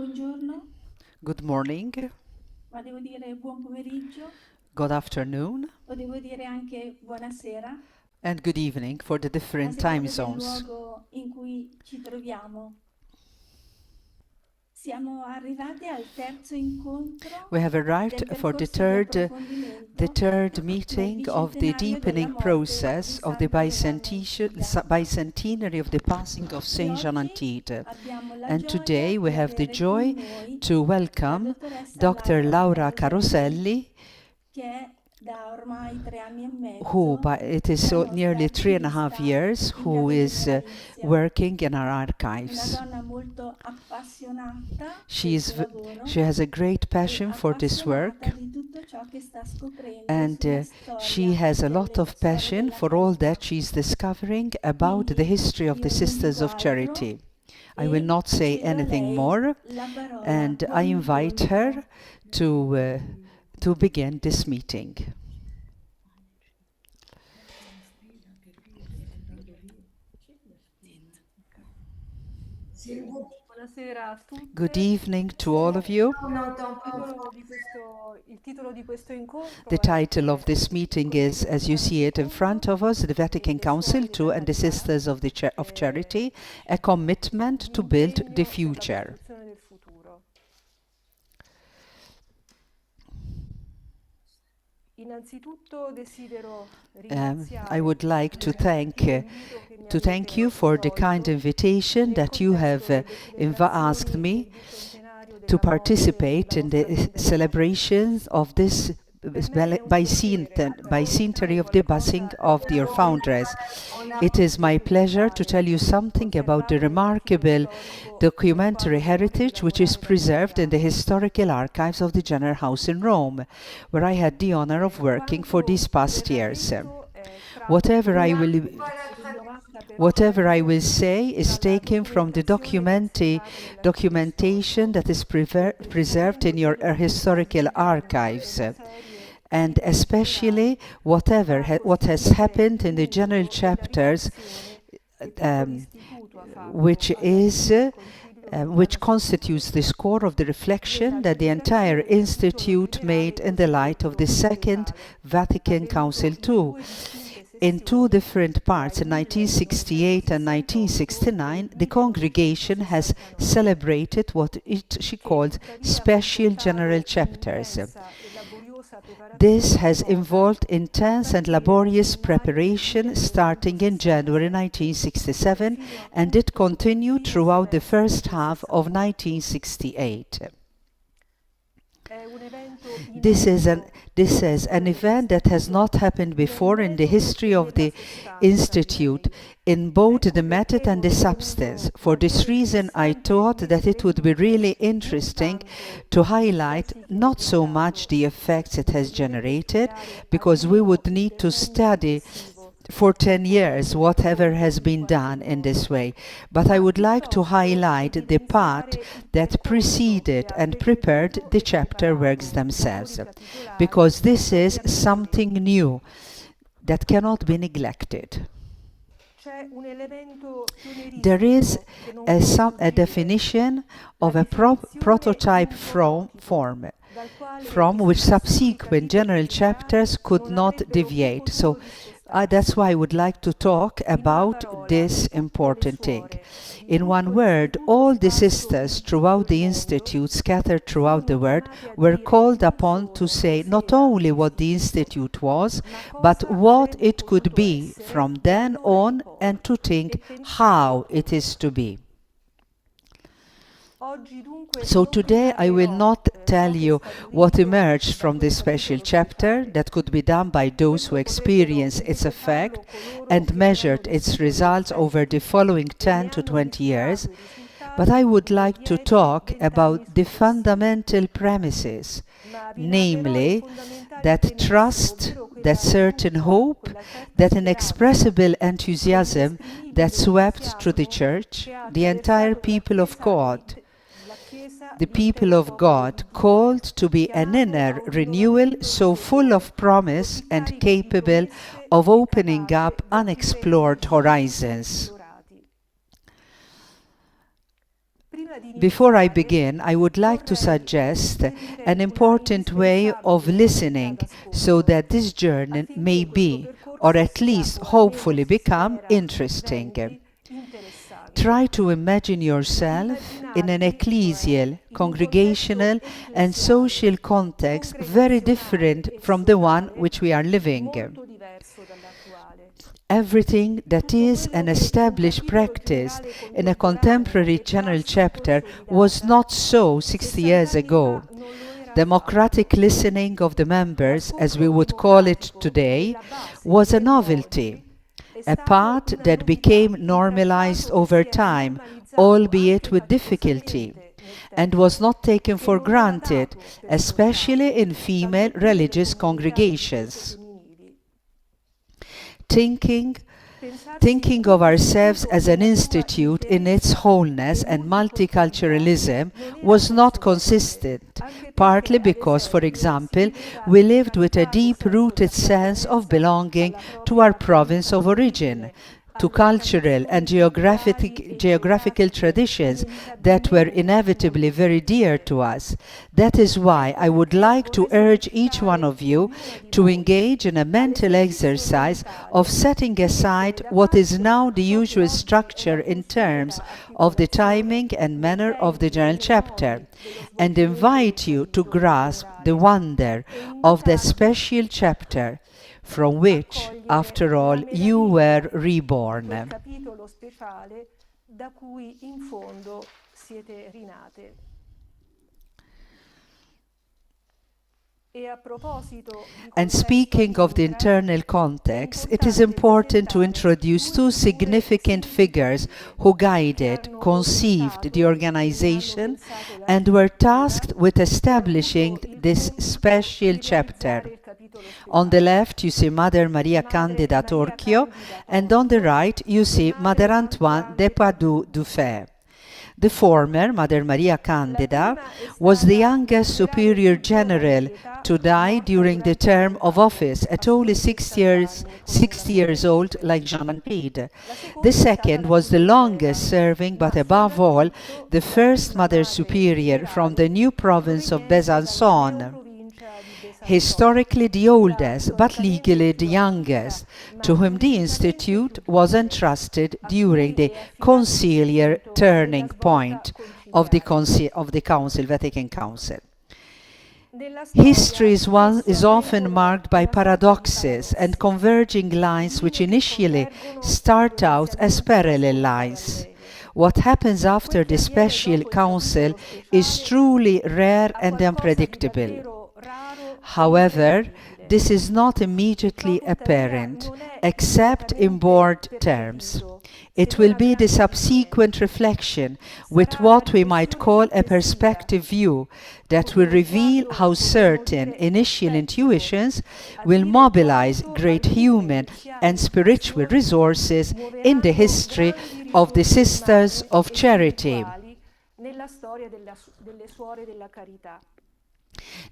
Buongiorno, Good morning, ma devo dire buon pomeriggio good afternoon, o devo dire anche buonasera, and good evening for the a different time seconda del zones. luogo in cui ci troviamo. Siamo arrivati al terzo incontro We have arrived del for percorso di the approfondimento third nel meeting of the bicentenario della deepening morte di process of the Santa Giovanna. bicentenary of the passing of E Saint Jean oggi Antide. abbiamo la And gioia today we di have the avere con joy noi to la welcome dottoressa Dr. Laura Laura Caroselli, Caroselli, che è da ormai 3 anni e who mezzo it is la nostra nearly 3.5 archivista years, in who Galleria is della Lizia, working in our una archives. donna molto appassionata She del is suo v- she lavoro has a great e passion for this appassionata work, di tutto ciò che sta scoprendo and sulla she storia has a lot of storia passion della for all carità. that she's discovering about the Quindi history of the io non Sisters dico of altro Charity. I will e not say cedo a anything lei more, la parola. and I Buon invite her incontro. to begin this meeting. Buonasera a Good tutte. evening to all of you. Il titolo di questo incontro The è title of this meeting is, as you see it in front of us, the Vatican Council II and the Sisters of Charity, a commitment to build the l'impegno per la future. costruzione del futuro. Innanzitutto desidero ringraziare I would like to thank l'invito che mi you avete for the kind accolto invitation nel that you have contesto delle asked celebrazioni me del bicentenario to della morte participate della in nostra the Beata. celebrations of this Per me è un piacere bicentenary of the passing qualcosa of di your foundress. It is my pleasure to tell you something about the remarkable documentary heritage which is preserved in the historical archives of the General House in Rome, where I had the honor of working for these past years. Whatever I will say is taken from the documentation that is preserved in your historical archives, and especially what has happened in the general chapters, which constitutes the core of the reflection that the entire Institute made in the light of the Second Vatican Council II. In two different parts, in 1968 and 1969, the congregation has celebrated what she called special general chapters. This has involved intense and laborious preparation starting in January 1967, and it continued throughout the first half of 1968. This is an event that has not happened before in the history of the Institute, in both the method and the substance. For this reason, I thought that it would be really interesting to highlight not so much the effects it has generated, because we would need to study for 10 years whatever has been done in this way, but I would like to highlight the part that preceded and prepared the chapter works themselves, because this is something new that cannot be neglected. There is a definition of a prototype form from which subsequent general chapters could not deviate. So that's why I would like to talk about this important thing. In one word, all the sisters throughout the Institute, scattered throughout the world, were called upon to say not only what the Institute was, but what it could be from then on, and to think how it is to be. So today I will not tell you what emerged from this special chapter that could be done by those who experienced its effect and measured its results over the following 10 to 20 years, but I would like to talk about the fundamental premises, namely that trust, that certain hope, that inexpressible enthusiasm that swept through the Church, the entire people of God. The people of God, called to be an inner renewal so full of promise and capable of opening up unexplored horizons. Before I begin, I would like to suggest an important way of listening so that this journey may be, or at least hopefully become, interesting. Try to imagine yourself in an ecclesial, congregational and social context very different from the one which we are living. Everything that is an established practice in a contemporary general chapter was not so 60 years ago. Democratic listening of the members, as we would call it today, was a novelty, a path that became normalized over time, albeit with difficulty, and was not taken for granted, especially in female religious congregations. Thinking of ourselves as an institute in its wholeness and multiculturalism was not consistent, partly because, for example, we lived with a deep-rooted sense of belonging to our province of origin, to cultural and geographical traditions that were inevitably very dear to us. That is why I would like to urge each one of you to engage in a mental exercise of setting aside what is now the usual structure in terms of the timing and manner of the general chapter, and invite you to grasp the wonder of the special chapter from which, after all, you were reborn. Capitolo speciale da cui in fondo siete rinate. And speaking of the internal context, it is important to introduce two significant figures who guided, conceived the organization, and were tasked with establishing this special chapter. On the left, you see Mother Maria Candida Torchio, and on the right, you see Mother Antoine de Padoue-Dufay. The former, Mother Maria Candida, was the youngest superior general to die during the term of office at only 60 years old, like Jean Pied. The second was the longest serving, but above all, the first Mother Superior from the new province of Besançon. Historically the oldest, but legally the youngest, to whom the Institute was entrusted during the conciliar turning point of the Vatican Council. History is often marked by paradoxes and converging lines which initially start out as parallel lines. What happens after the special council is truly rare and unpredictable. However, this is not immediately apparent, except in broad terms. It will be the subsequent reflection with what we might call a perspective view that will reveal how certain initial intuitions will mobilize great human and spiritual resources in the history of the Sisters of Charity.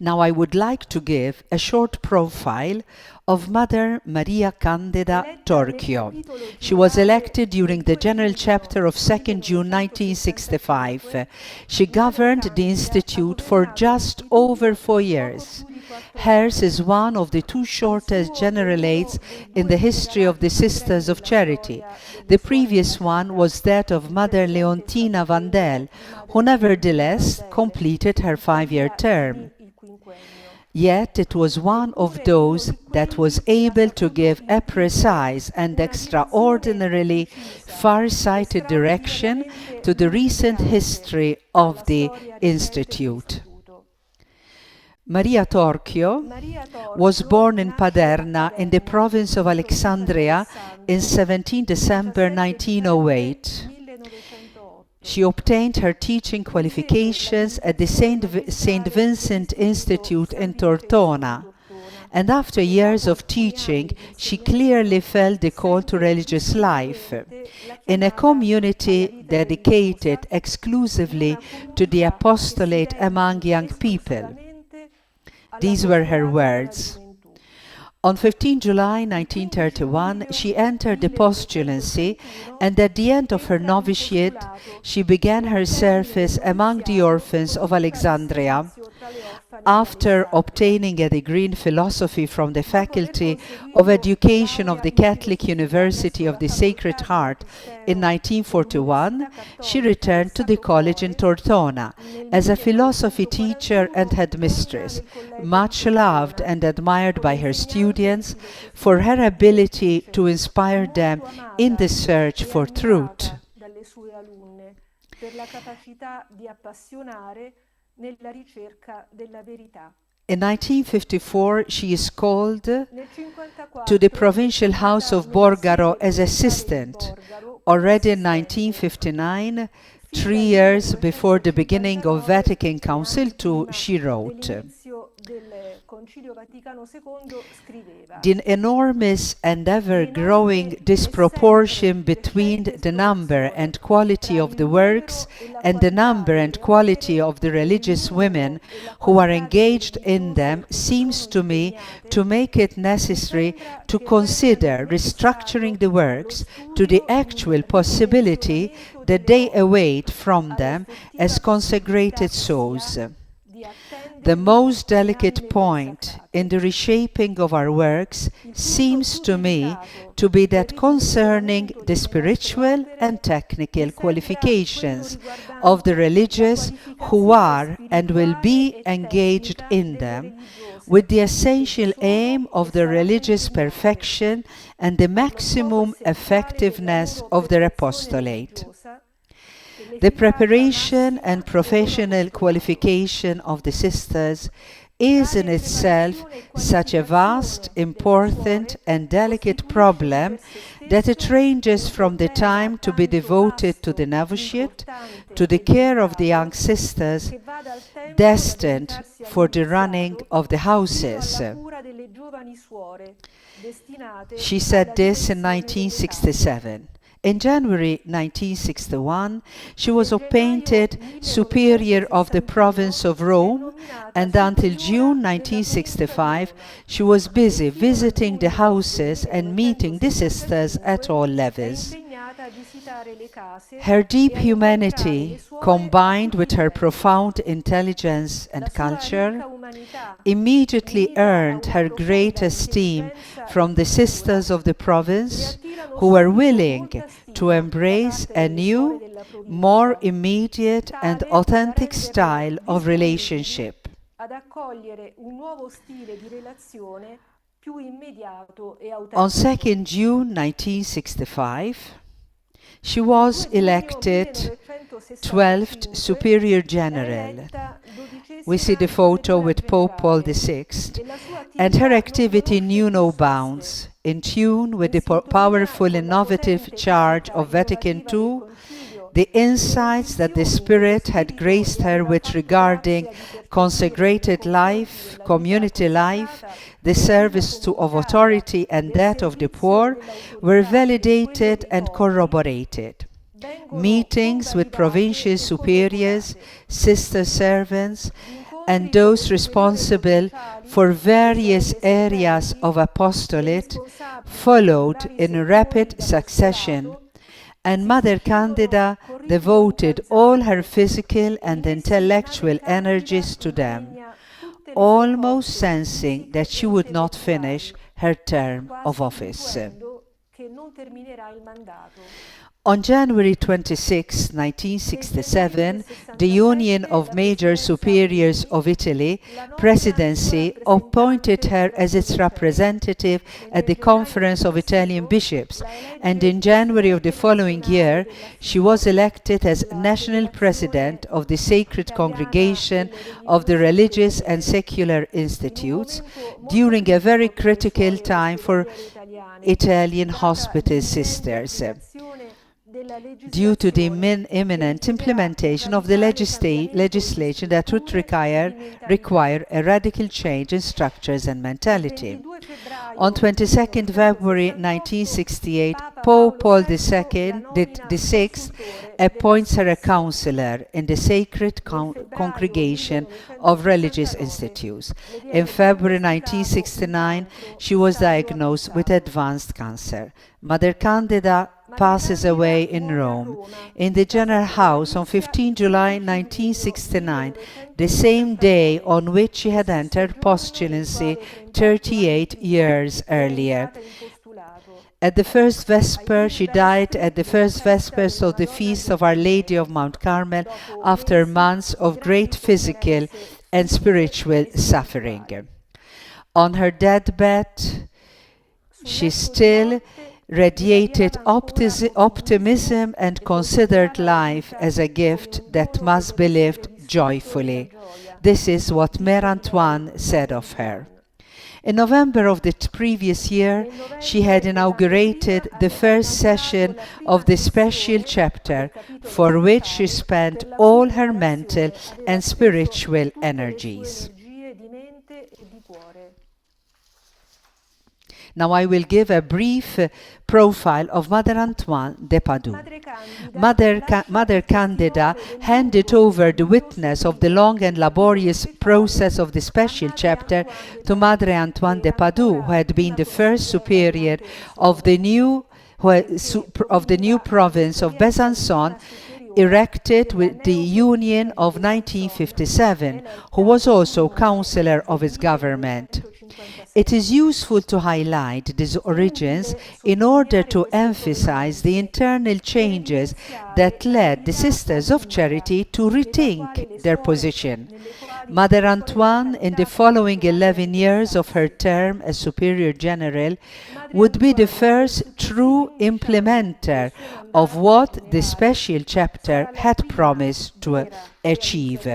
Now I would like to give a short profile of Mother Maria Candida Torchio. She was elected during the General Chapter of 2nd June 1965. She governed the Institute for just over 4 years. Hers is one of the two shortest generalates in the history of the Sisters of Charity. The previous one was that of Mother Leontina Vandel, who nevertheless completed her 5-year term. Yet it was one of those that was able to give a precise and extraordinarily far-sighted direction to the recent history of the Institute. Maria Torchio was born in Paderna in the province of Alexandria in 17 December 1908. She obtained her teaching qualifications at the St. Vincent Institute in Tortona, and after years of teaching, she clearly felt the call to religious life. In a community dedicated exclusively to the apostolate among young people. These were her words. On 15 July 1931, she entered the postulancy, and at the end of her novitiate, she began her service among the orphans of Alexandria. After obtaining a degree in philosophy from the Faculty of Education of the Catholic University of the Sacred Heart in 1941, she returned to the college in Tortona as a philosophy teacher and headmistress, much loved and admired by her students for her ability to inspire them in the search for truth. Dalle sue alunne per la capacità di appassionare nella ricerca della verità. In 1954, she is called to the Provincial House of Borgaro as assistant. Already in 1959, 3 years before the beginning of Vatican Council II, she wrote, "The enormous and ever-growing disproportion between the number and quality of the works and the number and quality of the religious women who are engaged in them seems to me to make it necessary to consider restructuring the works to the actual possibility that they await from them as consecrated souls. The most delicate point in the reshaping of our works seems to me to be that concerning the spiritual and technical qualifications of the religious who are and will be engaged in them, with the essential aim of the religious perfection and the maximum effectiveness of their apostolate. The preparation and professional qualification of the sisters is in itself such a vast, important and delicate problem that it ranges from the time to be devoted to the novitiate, to the care of the young sisters destined for the running of the houses." She said this in 1967. In January 1961, she was appointed Superior of the Province of Rome, and until June 1965, she was busy visiting the houses and meeting the sisters at all levels. Her deep humanity, combined with her profound intelligence and culture, immediately earned her great esteem from the sisters of the province, who were willing to embrace a new, more immediate and authentic style of relationship. On 2nd June 1965, she was elected 12th Superior General. We see the photo with Pope Paul VI, and her activity knew no bounds. In tune with the powerful, innovative charge of Vatican II, the insights that the Spirit had graced her with regarding consecrated life, community life, the service of authority and that of the poor were validated and corroborated. Meetings with provincial superiors, sister servants, and those responsible for various areas of apostolate followed in rapid succession, and Mother Candida devoted all her physical and intellectual energies to them, almost sensing that she would not finish her term of office. On January 26, 1967, the Union of Major Superiors of Italy Presidency appointed her as its representative at the Conference of Italian Bishops, and in January of the following year, she was elected as National President of the Sacred Congregation of the Religious and Secular Institutes during a very critical time for Italian hospital sisters, due to the imminent implementation of the legislation that would require a radical change in structures and mentality. On 22nd February 1968, Pope Paul II, the Sixth, appoints her a counselor in the Sacred Congregation of Religious Institutes. In February 1969, she was diagnosed with advanced cancer. Mother Candida passes away in Rome, in the General House on 15 July 1969, the same day on which she had entered postulancy 38 years earlier. At the first Vesper, she died at the first Vespers of the Feast of Our Lady of Mount Carmel after months of great physical and spiritual suffering. On her deathbed, she still radiated optimism and considered life as a gift that must be lived joyfully. This is what Mère Antoine said of her. In November of the previous year, she had inaugurated the first session of the special chapter, for which she spent all her mental and spiritual energies. Now I will give a brief profile of Mother Antoine de Padoue. Mother Candida handed over the witness of the long and laborious process of the special chapter to Mother Antoine de Padoue, who had been the first superior of the new province of Besançon, erected with the Union of 1957, who was also counselor of its government. It is useful to highlight these origins in order to emphasize the internal changes that led the Sisters of Charity to rethink their position. Mother Antoine, in the following 11 years of her term as Superior General, would be the first true implementer of what the special chapter had promised to achieve.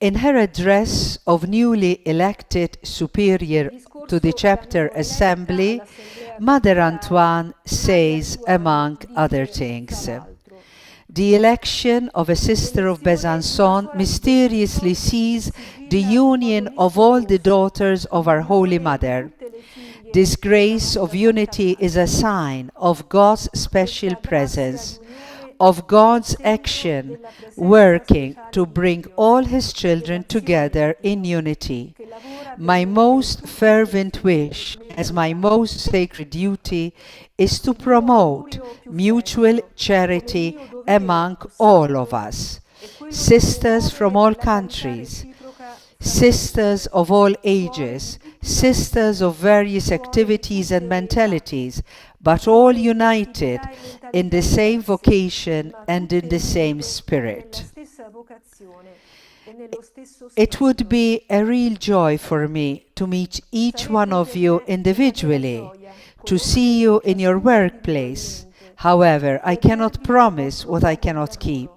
In her address of newly elected superior to the chapter assembly, Mother Antoine says, among other things, the election of a sister of Besançon mysteriously sees the union of all the daughters of our Holy Mother. This grace of unity is a sign of God's special presence, of God's action working to bring all His children together in unity. My most fervent wish, as my most sacred duty, is to promote mutual charity among all of us, sisters from all countries, sisters of all ages, sisters of various activities and mentalities, but all united in the same vocation and in the same spirit. It would be a real joy for me to meet each one of you individually, to see you in your workplace. However, I cannot promise what I cannot keep.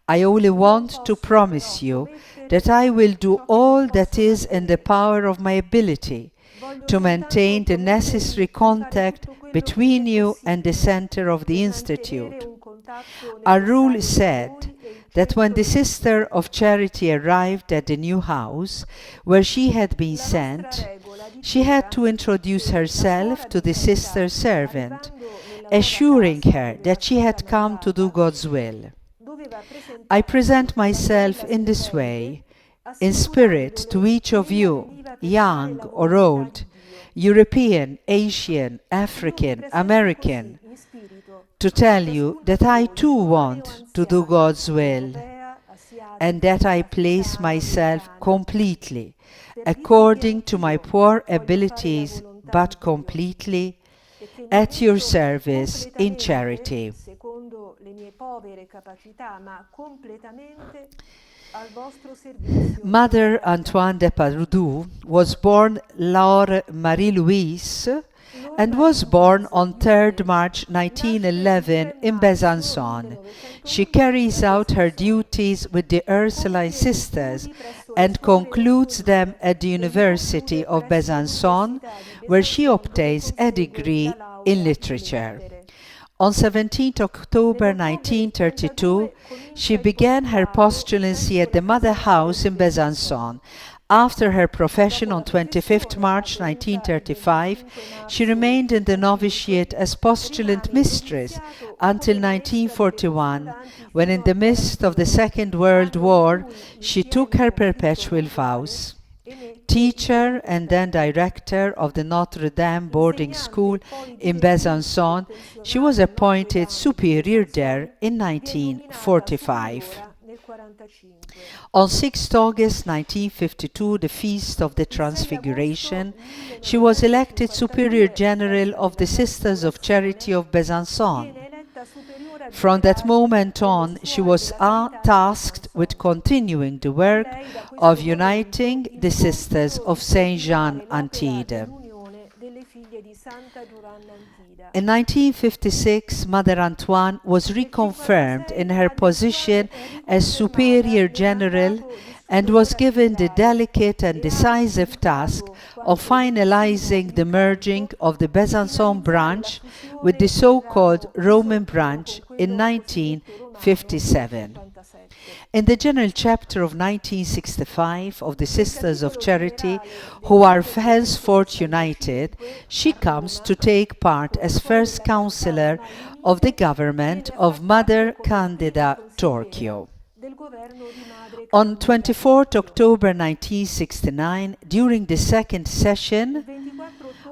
I only want to promise you that I will do all that is in the power of my ability to maintain the necessary contact between you and the center of the Institute. Our rule said that when the Sister of Charity arrived at the new house where she had been sent, she had to introduce herself to the sister servant, assuring her that she had come to do God's will. I present myself in this way, in spirit, to each of you, young or old, European, Asian, African, American, to tell you that I too want to do God's will, and that I place myself completely, according to my poor abilities, but completely, at your service in charity. Mother Antoine de Padoue was born Laure Marie-Louise and was born on 3rd March 1911 in Besançon. She carries out her duties with the Ursuline Sisters and concludes them at the University of Besançon, where she obtains a degree in literature. On 17 October 1932, she began her postulancy at the Mother House in Besançon. After her profession on 25th March 1935, she remained in the novitiate as postulant mistress until 1941, when in the midst of the Second World War, she took her perpetual vows. Teacher and then director of the Notre Dame boarding school in Besançon, she was appointed superior there in 1945. On 6 August 1952, the Feast of the Transfiguration, she was elected Superior General of the Sisters of Charity of Besançon. From that moment on, she was tasked with continuing the work of uniting the Sisters of Saint Jean Antide. In 1956, Mother Antoine was reconfirmed in her position as Superior General and was given the delicate and decisive task of finalizing the merging of the Besançon branch with the so-called Roman branch in 1957. In the General Chapter of 1965 of the Sisters of Charity, who are henceforth united, she comes to take part as first counselor of the government of Mother Candida Torchio. On 24 October 1969, during the second session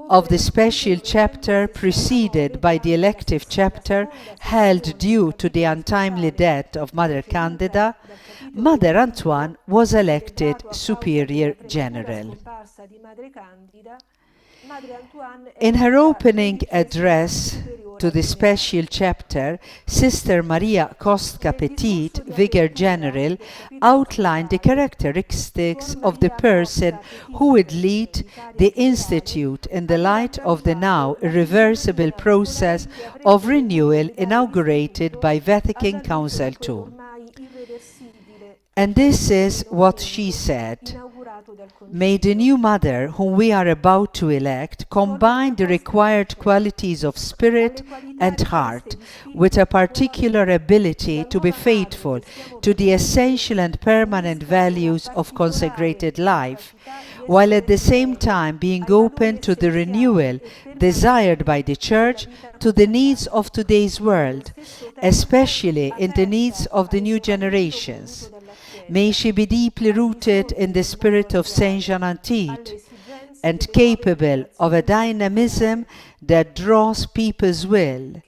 of the special chapter preceded by the elective chapter held due to the untimely death of Mother Candida, Mother Antoine was elected Superior General. In her opening address to the special chapter, Sister Maria Kostka-Petit, Vicar General, outlined the characteristics of the person who would lead the Institute in the light of the now irreversible process of renewal inaugurated by Vatican Council II. And this is what she said: "May the new mother whom we are about to elect combine the required qualities of spirit and heart with a particular ability to be faithful to the essential and permanent values of consecrated life, while at the same time being open to the renewal desired by the Church to the needs of today's world, especially in the needs of the new generations. May she be deeply rooted in the spirit of Saint Jean Antide and capable of a dynamism that draws people's will,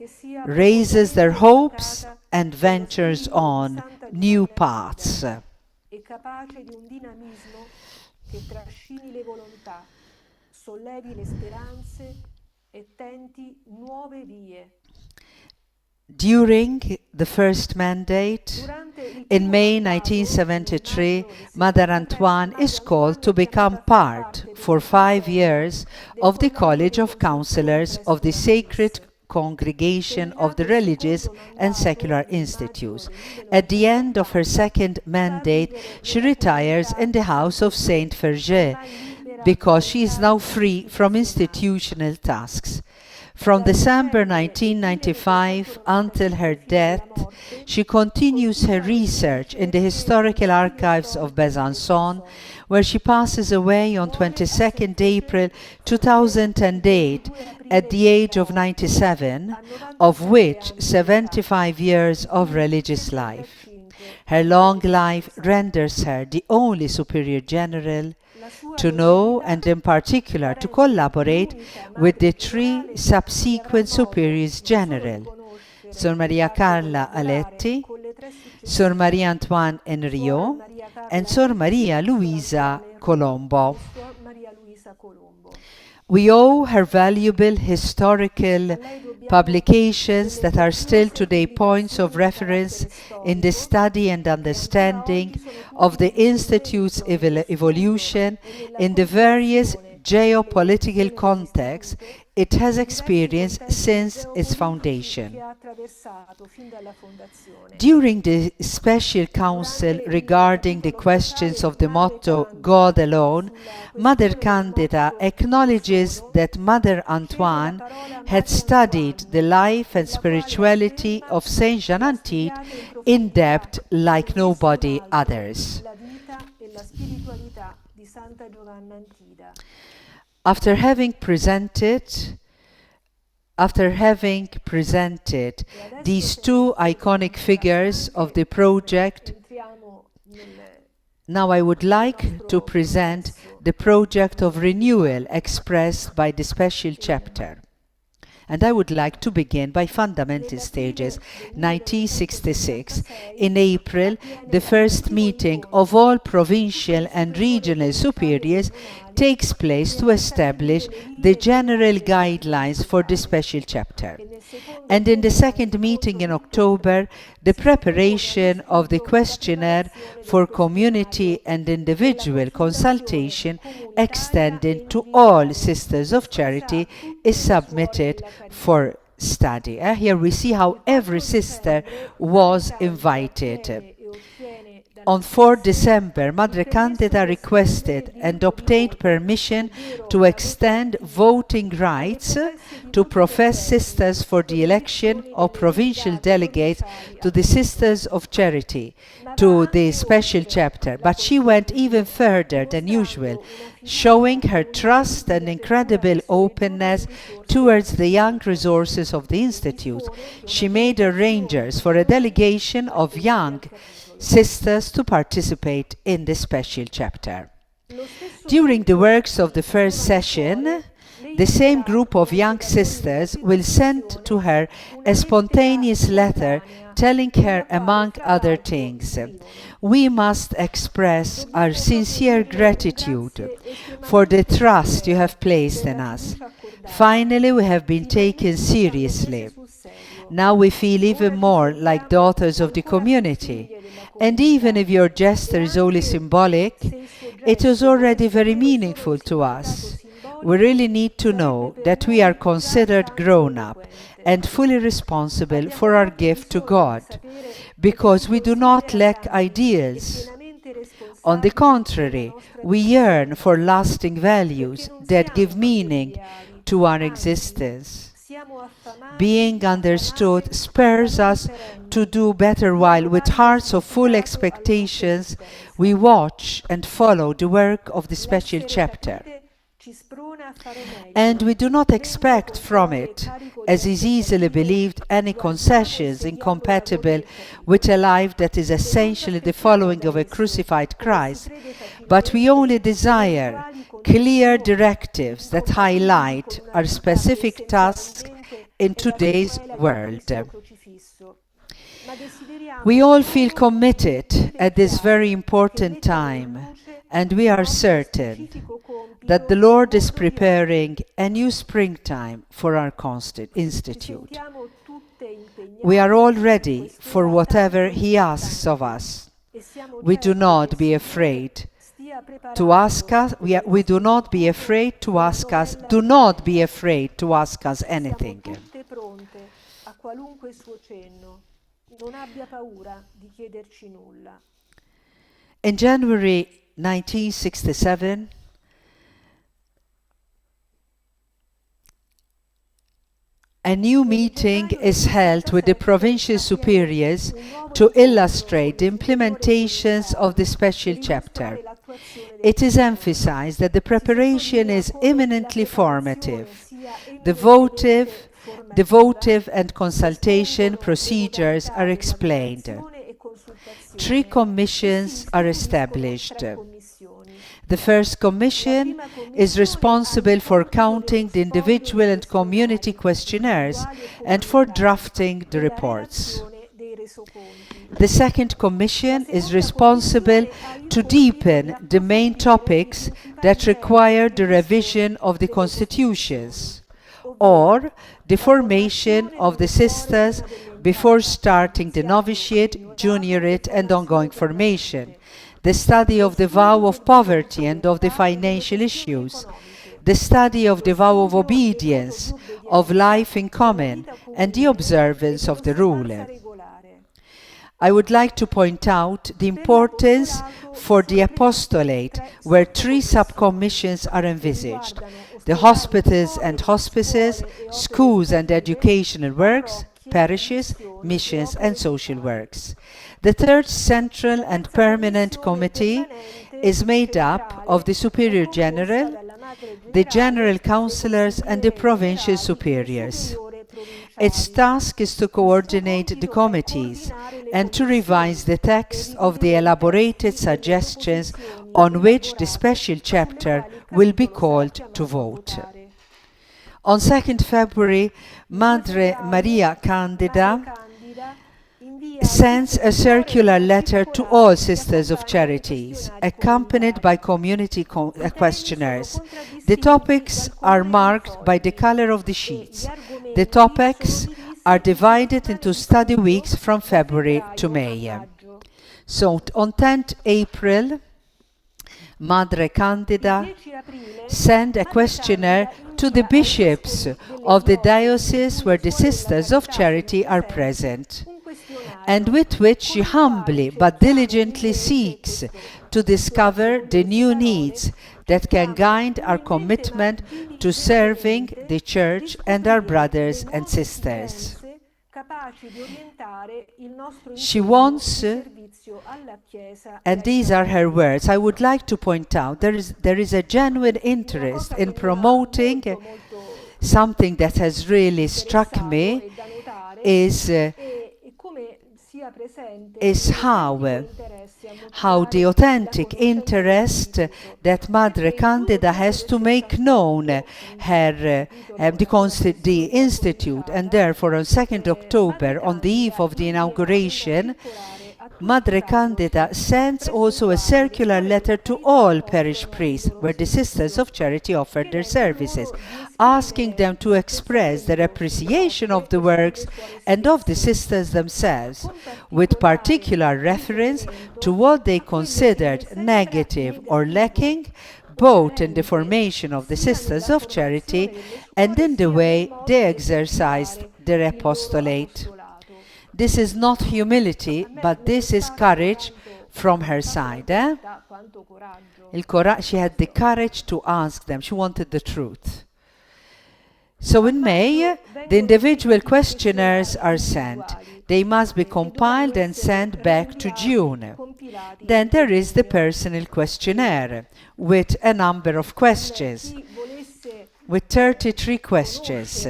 raises their hopes, and ventures on new paths." Che trascini le volontà, sollevi le speranze e tenti nuove vie. During the first mandate, in May 1973, Mother Antoine is called to become part, for 5 years, of the College of Counselors of the Sacred Congregation of the Religious and Secular Institutes. At the end of her second mandate, she retires in the house of Saint Ferget because she is now free from institutional tasks. From December 1995 until her death, she continues her research in the historical archives of Besançon, where she passes away on 22nd April 2008 at the age of 97, of which 75 years of religious life. Her long life renders her the only Superior General to know and in particular to collaborate with the 3 subsequent Superiors General, Sor Maria Carla Aletti, Sor Maria Antoine Henriot, and Sor Maria Luisa Colombo. We owe her valuable historical publications that are still today points of reference in the study and understanding of the Institute's evolution in the various geopolitical contexts it has experienced since its foundation. During the special council regarding the questions of the motto God Alone, Mother Candida acknowledges that Mother Antoine had studied the life and spirituality of Saint Jean Antide in depth like nobody others. Santa Giovanna Antida. After having presented these two iconic figures of the project, now I would like to present the project of renewal expressed by the special chapter. And I would like to begin by fundamental stages. 1966, in April, the first meeting of all provincial and regional superiors takes place to establish the general guidelines for the special chapter. And in the second meeting in October, the preparation of the questionnaire for community and individual consultation extending to all Sisters of Charity is submitted for study. Here we see how every sister was invited. On 4 December, Madre Candida requested and obtained permission to extend voting rights to professed sisters for the election of provincial delegates to the Sisters of Charity, to the special chapter. But she went even further than usual, showing her trust and incredible openness towards the young resources of the Institute. She made arrangements for a delegation of young sisters to participate in the special chapter. During the works of the first session, the same group of young sisters will send to her a spontaneous letter telling her, among other things, "We must express our sincere gratitude for the trust you have placed in us. Finally, we have been taken seriously. Now we feel even more like daughters of the community. And even if your gesture is only symbolic, it is already very meaningful to us. We really need to know that we are considered grown up and fully responsible for our gift to God, because we do not lack ideals. On the contrary, we yearn for lasting values that give meaning to our existence. Being understood spurs us to do better, while with hearts of full expectations we watch and follow the work of the special chapter. And we do not expect from it, as is easily believed, any concessions incompatible with a life that is essentially the following of a crucified Christ, but we only desire clear directives that highlight our specific tasks in today's world. We all feel committed at this very important time, and we are certain that the Lord is preparing a new springtime for our institute. We are all ready for whatever He asks of us. We do not be afraid to ask us. We do not be afraid to ask us. Do not be afraid to ask us anything. In January 1967, a new meeting is held with the provincial superiors to illustrate the implementations of the special chapter. It is emphasized that the preparation is eminently formative. The votive and consultation procedures are explained. 3 commissions are established. The first commission is responsible for counting the individual and community questionnaires and for drafting the reports. The second commission is responsible to deepen the main topics that require the revision of the constitutions, or the formation of the sisters before starting the novitiate, juniorate, and ongoing formation, the study of the vow of poverty and of the financial issues, the study of the vow of obedience, of life in common, and the observance of the rule. I would like to point out the importance for the apostolate, where 3 subcommissions are envisaged: the hospitals and hospices, schools and educational works, parishes, missions, and social works. The third central and permanent committee is made up of the Superior General, the General Councillors and the Provincial Superiors. Its task is to coordinate the committees and to revise the text of the elaborated suggestions on which the special chapter will be called to vote. On 2nd February, Madre Maria Candida sends a circular letter to all Sisters of Charities, accompanied by community questionnaires. The topics are marked by the color of the sheets. The topics are divided into study weeks from February to May. So on 10th April, Madre Candida sent a questionnaire to the bishops of the diocese where the Sisters of Charity are present, and with which she humbly but diligently seeks to discover the new needs that can guide our commitment to serving the Church and our brothers and sisters. She wants, and these are her words, I would like to point out, there is a genuine interest in promoting something that has really struck me is how the authentic interest that Madre Candida has to make known her the Institute, and therefore on 2nd October, on the eve of the inauguration, Madre Candida sends also a circular letter to all parish priests where the Sisters of Charity offered their services, asking them to express their appreciation of the works and of the sisters themselves, with particular reference to what they considered negative or lacking, both in the formation of the Sisters of Charity and in the way they exercised their apostolate. This is not humility, but this is courage from her side. She had the courage to ask them. She wanted the truth. So in May, the individual questionnaires are sent. They must be compiled and sent back to June. Then there is the personal questionnaire with a number of questions, with 33 questions.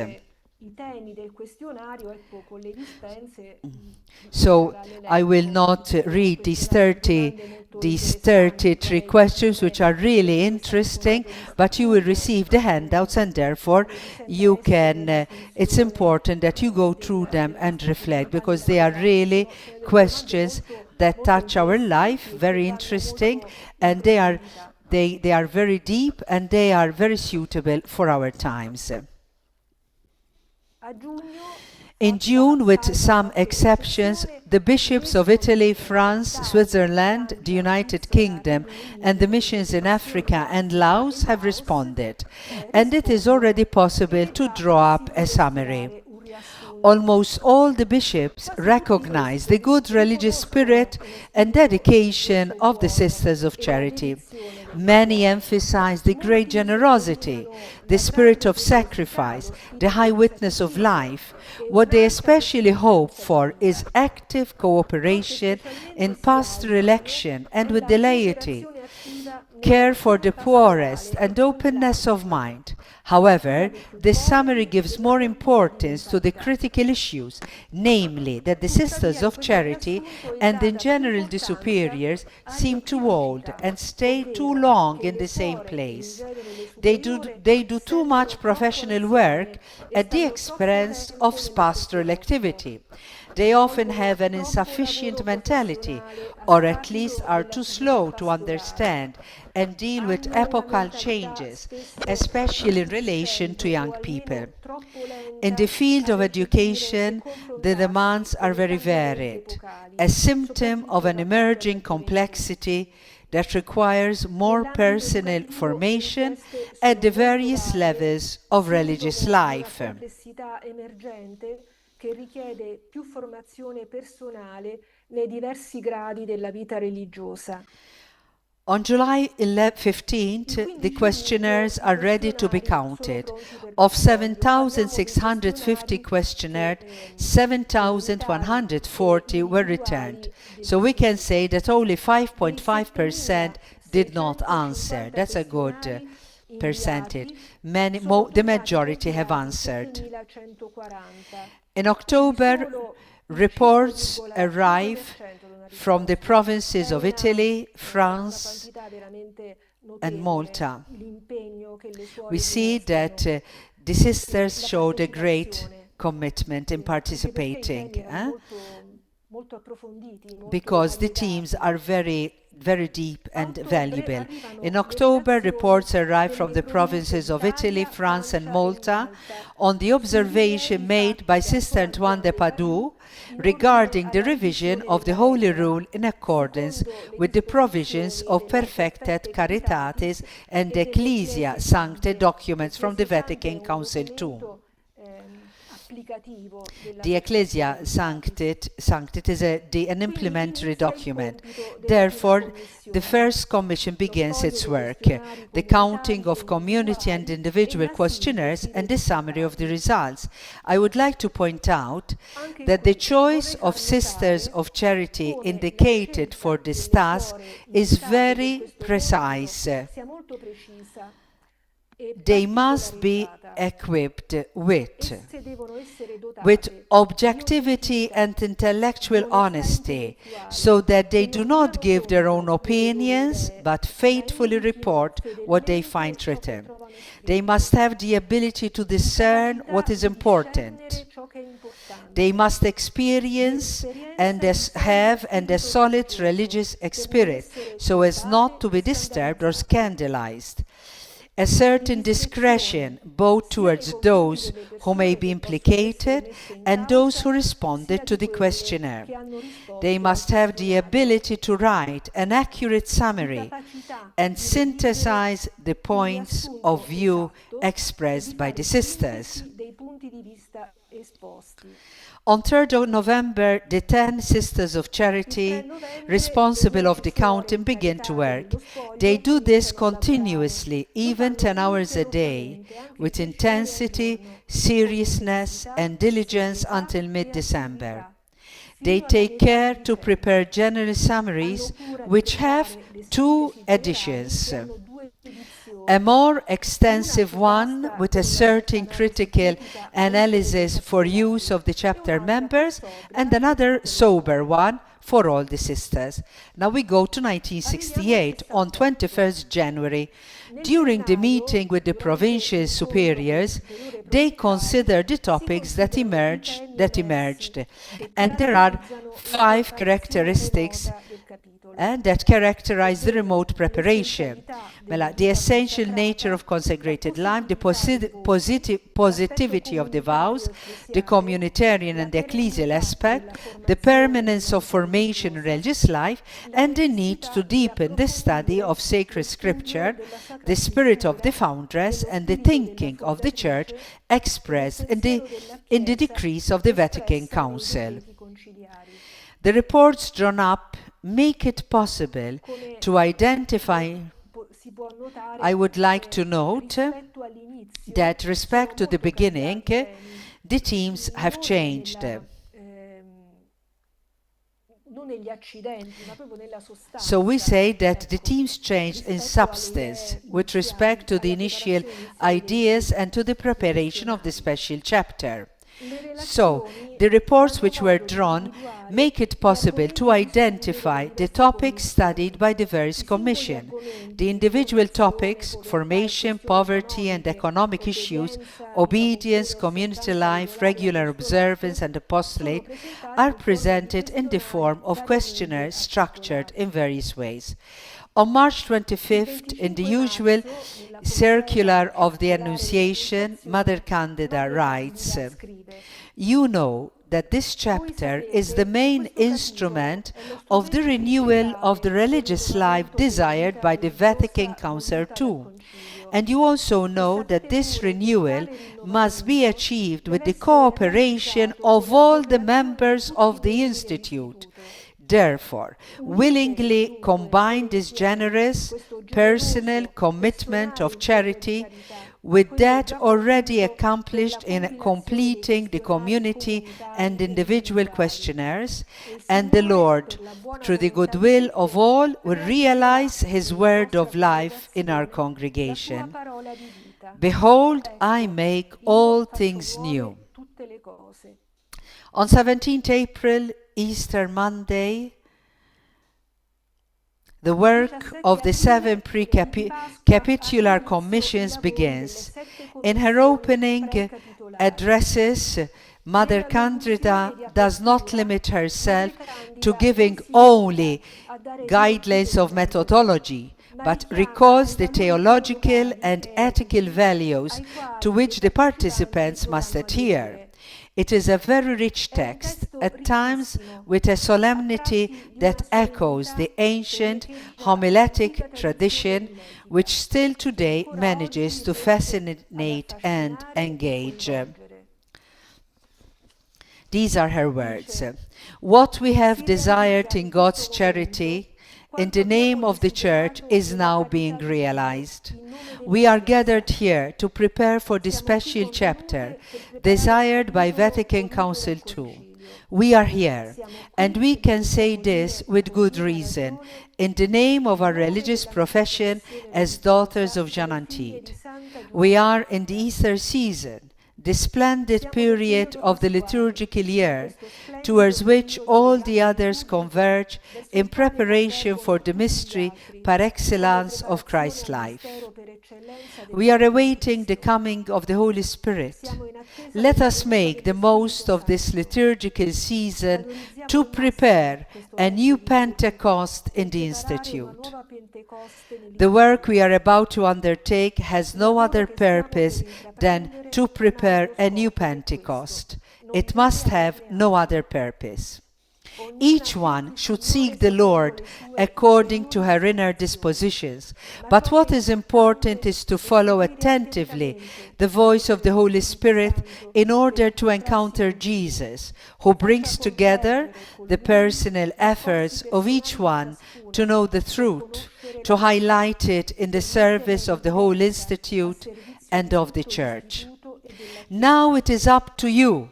So I will not read these 33 questions, which are really interesting, but you will receive the handouts, and therefore you can, it's important that you go through them and reflect, because they are really questions that touch our life, very interesting, and they are very deep, and they are very suitable for our times. In June, with some exceptions, the bishops of Italy, France, Switzerland, the United Kingdom, and the missions in Africa and Laos have responded, and it is already possible to draw up a summary. Almost all the bishops recognize the good religious spirit and dedication of the Sisters of Charity. Many emphasize the great generosity, the spirit of sacrifice, the high witness of life. What they especially hope for is active cooperation in pastoral action and with the laity, care for the poorest, and openness of mind. However, this summary gives more importance to the critical issues, namely that the Sisters of Charity and in general the superiors seem too old and stay too long in the same place. They do too much professional work at the expense of pastoral activity. They often have an insufficient mentality, or at least are too slow to understand and deal with epochal changes, especially in relation to young people. In the field of education, the demands are very varied, a symptom of an emerging complexity that requires more personal formation at the various levels of religious life. Che richiede più formazione personale nei diversi gradi della vita religiosa. On July 15th, the questionnaires are ready to be counted. Of 7,650 questionnaires, 7,140 were returned. So we can say that only 5.5% did not answer. That's a good percentage. The majority have answered. In October, reports arrive from the provinces of Italy, France, and Malta. We see that the sisters showed a great commitment in participating, because the teams are very deep and valuable. In October, reports arrived from the provinces of Italy, France, and Malta on the observation made by Sister Antoine de Padoue regarding the revision of the Holy Rule in accordance with the provisions of Perfectet Caritatis and Ecclesia Sancte documents from the Vatican Council II. The Ecclesia Sanctit is an implementary document. Therefore, the first commission begins its work, the counting of community and individual questionnaires and the summary of the results. I would like to point out that the choice of Sisters of Charity indicated for this task is very precise. They must be equipped with objectivity and intellectual honesty, so that they do not give their own opinions, but faithfully report what they find written. They must have the ability to discern what is important. They must experience and have a solid religious spirit, so as not to be disturbed or scandalized. A certain discretion both towards those who may be implicated and those who responded to the questionnaire. They must have the ability to write an accurate summary and synthesize the points of view expressed by the sisters. On 3rd of November, the 10 Sisters of Charity responsible of the counting begin to work. They do this continuously, even 10 hours a day, with intensity, seriousness, and diligence until mid-December. They take care to prepare general summaries, which have 2 editions. A more extensive one with a certain critical analysis for use of the chapter members, and another sober one for all the sisters. Now we go to 1968, on 21st January. During the meeting with the provincial superiors, they considered the topics that emerged, and there are 5 characteristics that characterize the remote preparation. The essential nature of consecrated life, the positivity of the vows, the communitarian and the ecclesial aspect, the permanence of formation in religious life, and the need to deepen the study of sacred scripture, the spirit of the foundress, and the thinking of the Church expressed in the decrees of the Vatican Council. The reports drawn up make it possible to identify. I would like to note that, respect to the beginning, the teams have changed. So we say that the teams changed in substance with respect to the initial ideas and to the preparation of the special chapter. So, the reports which were drawn make it possible to identify the topics studied by the various commission. The individual topics, formation, poverty and economic issues, obedience, community life, regular observance and apostolate, are presented in the form of questionnaires structured in various ways. On March 25th, in the usual circular of the Annunciation, Mother Candida writes, "You know that this chapter is the main instrument of the renewal of the religious life desired by the Vatican Council II. And you also know that this renewal must be achieved with the cooperation of all the members of the Institute. Therefore, willingly combine this generous, personal commitment of charity with that already accomplished in completing the community and individual questionnaires, and the Lord, through the goodwill of all, will realize His word of life in our congregation. Behold, I make all things new. On 17th April, Easter Monday, the work of the 7 pre-capitular commissions begins. In her opening addresses, Mother Candida does not limit herself to giving only guidelines of methodology, but recalls the theological and ethical values to which the participants must adhere. It is a very rich text, at times with a solemnity that echoes the ancient homiletic tradition, which still today manages to fascinate and engage. These are her words. What we have desired in God's charity, in the name of the Church, is now being realized. We are gathered here to prepare for the special chapter desired by Vatican Council II. We are here, and we can say this with good reason, in the name of our religious profession as daughters of Jeanne Antide. We are in the Easter season, the splendid period of the liturgical year, towards which all the others converge in preparation for the mystery par excellence of Christ's life. We are awaiting the coming of the Holy Spirit. Let us make the most of this liturgical season to prepare a new Pentecost in the Institute. The work we are about to undertake has no other purpose than to prepare a new Pentecost. It must have no other purpose. Each one should seek the Lord according to her inner dispositions, but what is important is to follow attentively the voice of the Holy Spirit in order to encounter Jesus, who brings together the personal efforts of each one to know the truth, to highlight it in the service of the whole Institute and of the Church. Now it is up to you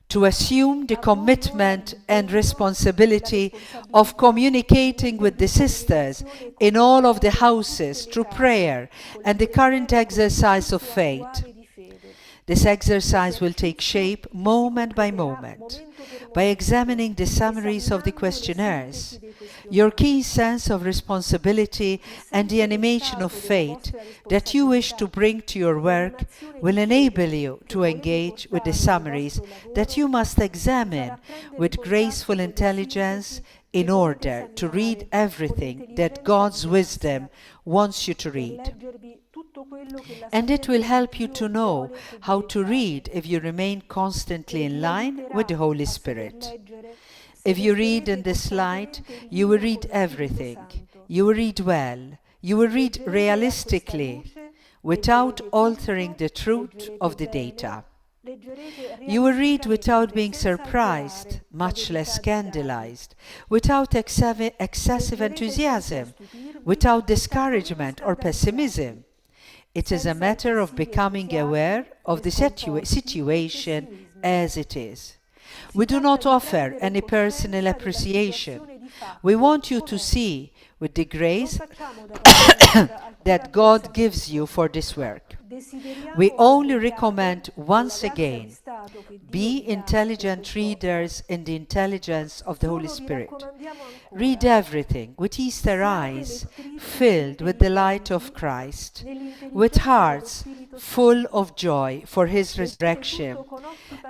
to assume the commitment and responsibility of communicating with the sisters in all of the houses through prayer and the current exercise of faith. This exercise will take shape moment by moment by examining the summaries of the questionnaires. Your keen sense of responsibility and the animation of faith that you wish to bring to your work will enable you to engage with the summaries that you must examine with graceful intelligence in order to read everything that God's wisdom wants you to read. And it will help you to know how to read if you remain constantly in line with the Holy Spirit. If you read in this light, you will read everything. You will read well. You will read realistically, without altering the truth of the data. You will read without being surprised, much less scandalized, without excessive enthusiasm, without discouragement or pessimism. It is a matter of becoming aware of the situation as it is. We do not offer any personal appreciation. We want you to see with the grace that God gives you for this work. We only recommend once again, be intelligent readers in the intelligence of the Holy Spirit. Read everything with Easter eyes filled with the light of Christ, with hearts full of joy for His resurrection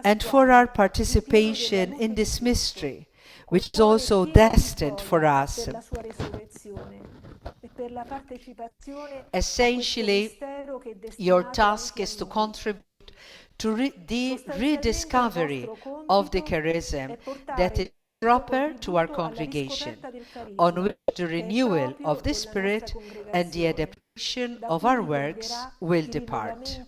and for our participation in this mystery, which is also destined for us. Essentially, your task is to contribute to the rediscovery of the charism that is proper to our congregation, on which the renewal of the Spirit and the adaptation of our works will depart.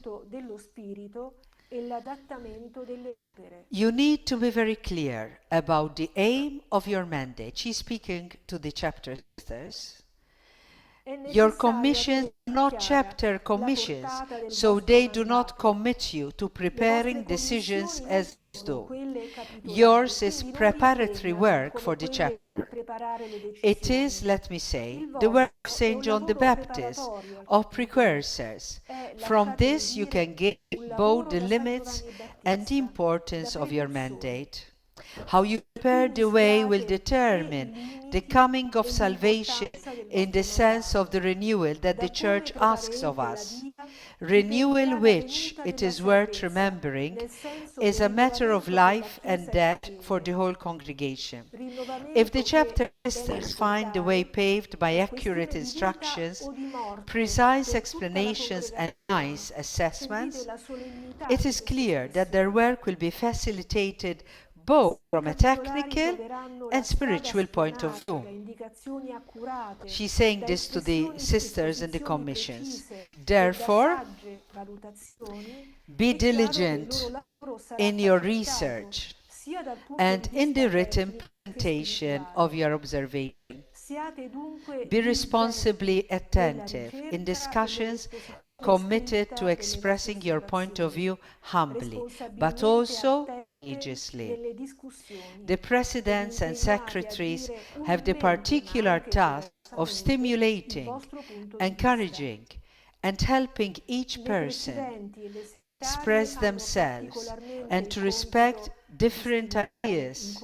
You need to be very clear about the aim of your mandate. She's speaking to the chapter sisters. Your commissions are not chapter commissions, so they do not commit you to preparing decisions as though. Yours is preparatory work for the chapter. It is, let me say, the work of St. John the Baptist, of precursors. From this you can gauge both the limits and the importance of your mandate. How you prepare the way will determine the coming of salvation in the sense of the renewal that the Church asks of us. Renewal which, it is worth remembering, is a matter of life and death for the whole congregation. If the chapter sisters find the way paved by accurate instructions, precise explanations and nice assessments, it is clear that their work will be facilitated both from a technical and spiritual point of view. She's saying this to the sisters in the commissions. Therefore, be diligent in your research and in the written presentation of your observation. Be responsibly attentive in discussions, committed to expressing your point of view humbly, but also courageously. The presidents and secretaries have the particular task of stimulating, encouraging, and helping each person express themselves and to respect different ideas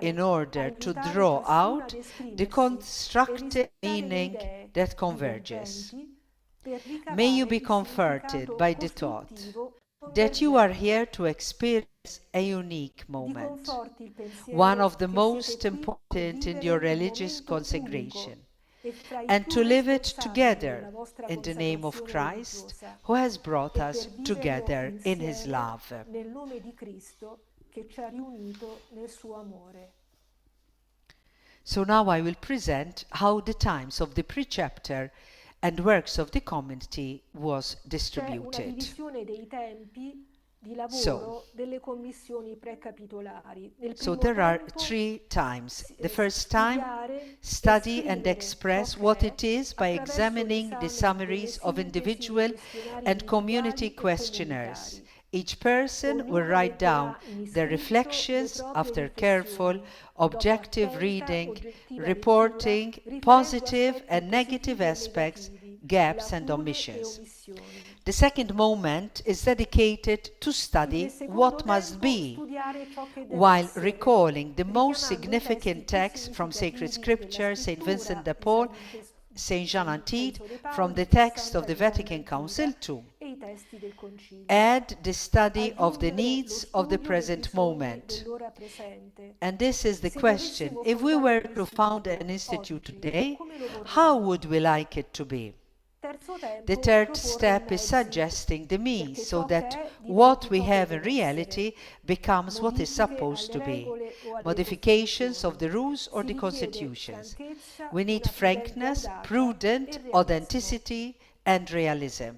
in order to draw out the constructive meaning that converges. May you be comforted by the thought that you are here to experience a unique moment, one of the most important in your religious consecration, and to live it together in the name of Christ, who has brought us together in his love. Nel nome di Cristo che ci ha riunito nel suo amore. So now I will present how the times of the pre-chapter and works of the community was C'è una distributed. divisione dei tempi di lavoro delle commissioni precapitolari. Nel So primo there are tempo, three times. The first studiare, time, study and esprimere express ciò what che it is by attraverso examining the l'esame summaries delle of sintesi individual dei questionari and community individuali e questionnaires. comunitari. Each person will Ognuno write down metterà in their iscritto le reflections proprie after careful, riflessioni, objective dopo attenta, reading, oggettiva reporting lettura, riferendo positive aspetti and negative positivi e aspects, negativi, gaps and lacune e omissions. omissioni. The second moment is dedicated to Nel study secondo what must tempo, be, studiare ciò che deve while essere, recalling the most richiamando i testi significant più texts from sacred significativi della scripture, St. Vincent scrittura, de i Paul, St. Jean San Antide, Lorenzo de from the Paoli e text of Santa the Giovanna Vatican Council Antida II. e i testi del Concilio. Add the study of the Aggiungere lo needs of the studio dei present bisogni moment. dell'ora presente. And this is the Se question. dovessimo If we fondare were un to found istituto an institute oggi, today, come lo how vorremmo? would we like it to be? Terzo The tempo, third proporre i step is mezzi, suggesting the means perché so ciò che that è what diventi we ciò che have in deve reality essere. becomes what is Modifiche supposed alle to be. regole o alle Modifications of the Costituzioni. rules or Si the richiede constitutions. franchezza, We need una prudente frankness, audacia prudent e realismo. authenticity, and realism.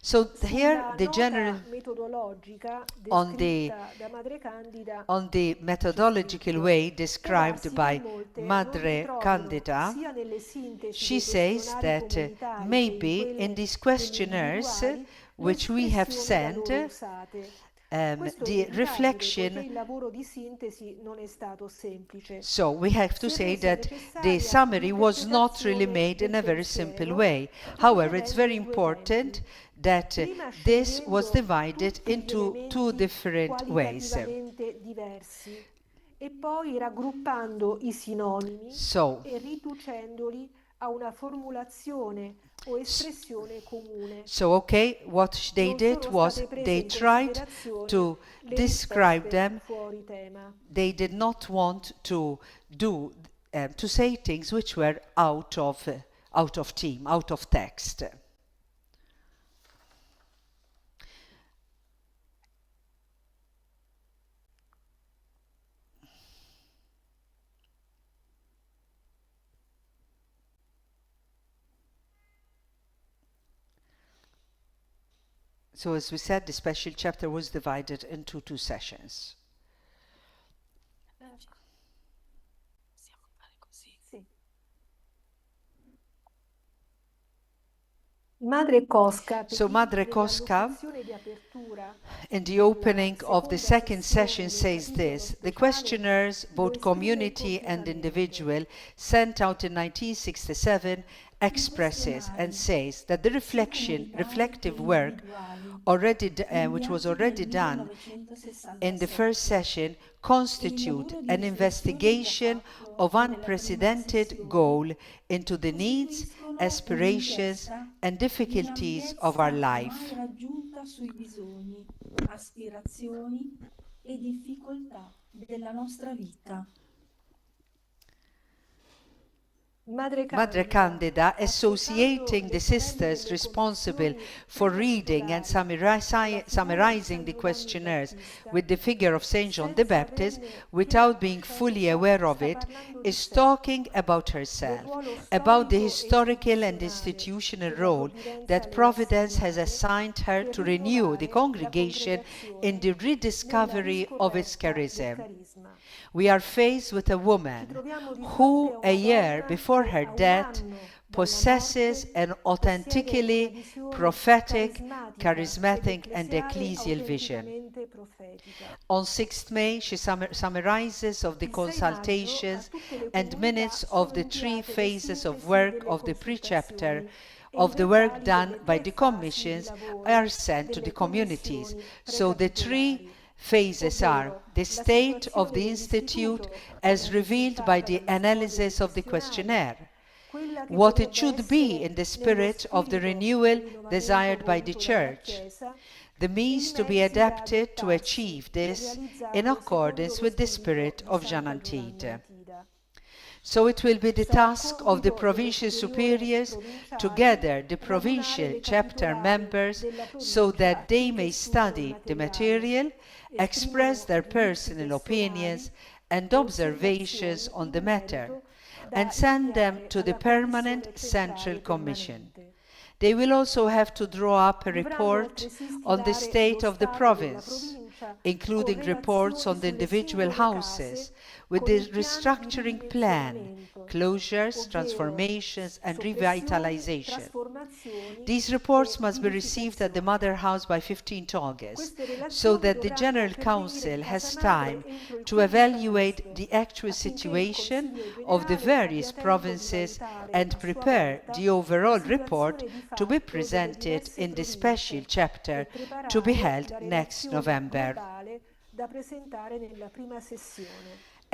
So here Sulla the general nota metodologica on the descritta da Madre Candida on the c'è methodological scritto: way può described darsi che by molte non Madre ritrovino Candida, sia nelle sintesi she dei says questionari that comunitari che in maybe in quelle these delle questionnaires individuali le which we have espressioni da sent, loro usate. Questo è the inevitabile, poiché reflection. il lavoro di sintesi non è stato semplice. So we have to Si è say resa that the necessaria summary was not really un'interpretazione made in a del very simple pensiero, way. However, it's suddividendo very in due important tempi. that Prima this was scegliendo divided tutti gli into two elementi different ways. qualitativamente diversi e poi raggruppando i sinonimi So, e riducendoli a una formulazione o espressione comune. okay, what they Non did sono was state prese they in tried considerazione to le describe risposte them. fuori tema. They did not want to do to say things which were out of theme, out of text. So as we said, the special chapter was divided into two sessions. Sì. Madre Cosca, So Madre Cosca, di apertura in the opening of the second session, says this: the questionnaires, both community and individual, sent out in 1967 expresses and says that the reflective work which was already done in the first session constitute an investigation of unprecedented goal into the needs, aspirations, and difficulties of our life. mai raggiunta sui bisogni, aspirazioni e difficoltà della nostra vita. Madre Candida, associating the sisters responsible for reading and summarizing the questionnaires with the figure of Saint John the Baptist, without being fully aware of it, is talking about herself, about the historical and institutional role that Providence has assigned her to renew the congregation in the rediscovery of its charism. We are faced with a woman who, a year before her death, possesses an authentically prophetic, charismatic, and ecclesial vision. On 6th May, she summarizes of the consultations and minutes of the 3 phases of work of the pre-chapter of the work done by the commissions are sent to the communities. So the 3 phases are the state of the Institute as revealed by the analysis of the questionnaire, what it should be in the spirit of the renewal desired by the Church, the means to be adapted to achieve this in accordance with the spirit of Jean Antide. So it will be the task of the provincial superiors to gather the provincial chapter members so that they may study the material, express their personal opinions and observations on the matter, and send them to the Permanent Central Commission. They will also have to draw up a report on the state of the province, including reports on the individual houses, with the restructuring plan, closures, transformations, and revitalization. These reports must be received at the Mother House by 15th August, so that the General Council has time to evaluate the actual situation of the various provinces and prepare the overall report to be presented in the special chapter to be held next November.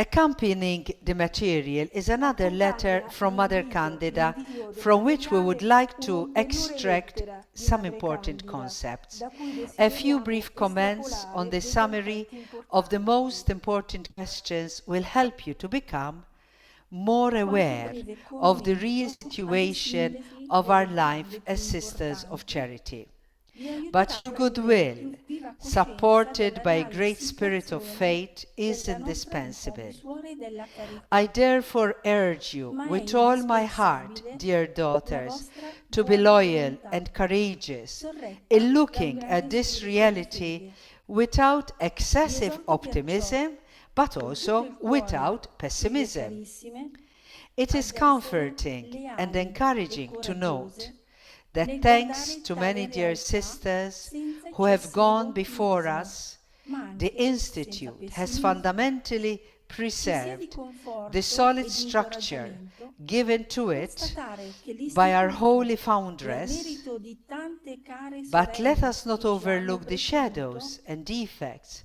Accompanying the material is another letter from Mother Candida, from which we would like to extract some important concepts. A few brief comments on the summary of the most important questions will help you to become more aware of the real situation of our life as Sisters of Charity. But your goodwill, supported by a great spirit of faith, is indispensable. I therefore urge you with all my heart, dear daughters, to be loyal and courageous in looking at this reality without excessive optimism, but also without pessimism. It is comforting and encouraging to note that thanks to many dear sisters who have gone before us, the Institute has fundamentally preserved the solid structure given to it by our holy foundress. But let us not overlook the shadows and defects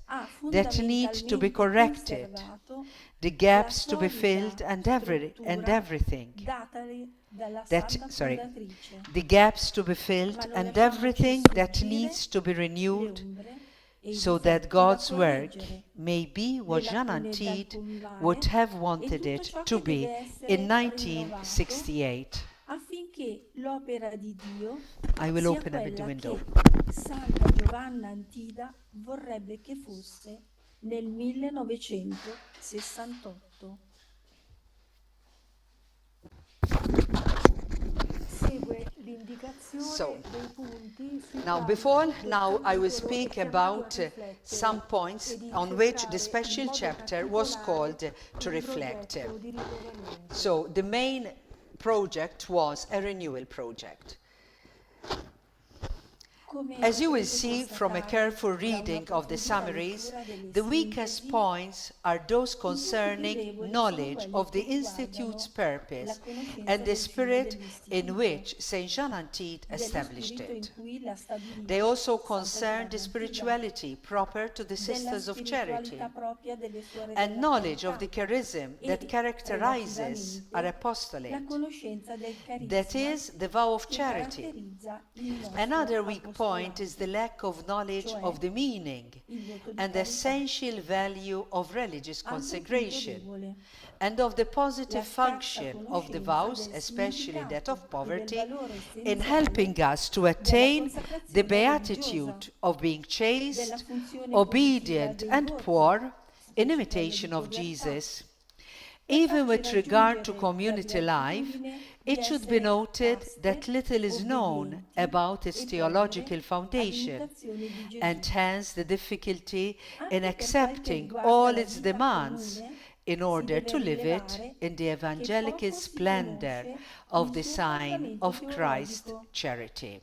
that need to be corrected, the gaps to be filled and everything. The gaps to be filled and everything that needs to be renewed, so that God's work may be what Jean Antide would have wanted it to be in 1968. I will open a bit the window. Santa Giovanna Antida vorrebbe che fosse nel 1968. So, now I will speak about some points on which the special chapter was called to reflect. So, the main project was a renewal project. As you will see from a careful reading of the summaries, the weakest points are those concerning knowledge of the Institute's purpose and the spirit in which St. Jean Antide established it. They also concern the spirituality proper to the Sisters of Charity and knowledge of the charism that characterizes our apostolate, that is, the vow of charity. Another weak point is the lack of knowledge of the meaning and essential value of religious consecration, and of the positive function of the vows, especially that of poverty, in helping us to attain the beatitude of being chaste, obedient, and poor in imitation of Jesus. Even with regard to community life, it should be noted that little is known about its theological foundation, and hence the difficulty in accepting all its demands in order to live it in the evangelical splendor of the sign of Christ's charity.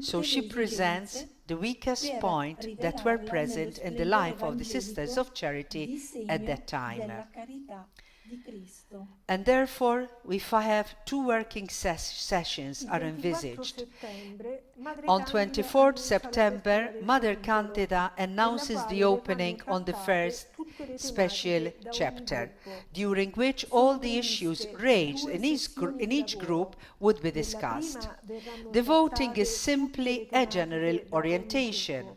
So she presents the weakest point that were present in the life of the Sisters of Charity at that time. And therefore, we have two working sessions are envisaged. On 24th September, Mother Candida announces the opening on the first special chapter, during which all the issues raised in each group would be discussed. The voting is simply a general orientation.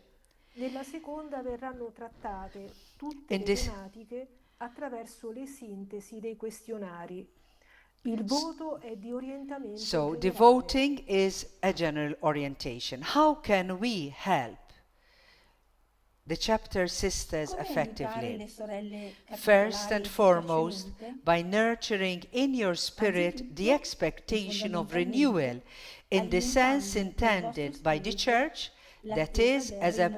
Nella seconda verranno trattate tutte le tematiche attraverso le sintesi dei questionari. Il voto è di orientamento So generale. the voting is a general orientation. How can we help the chapter sisters effectively? First and foremost, by nurturing in your spirit the expectation of renewal in the sense intended by the Church, that is, as a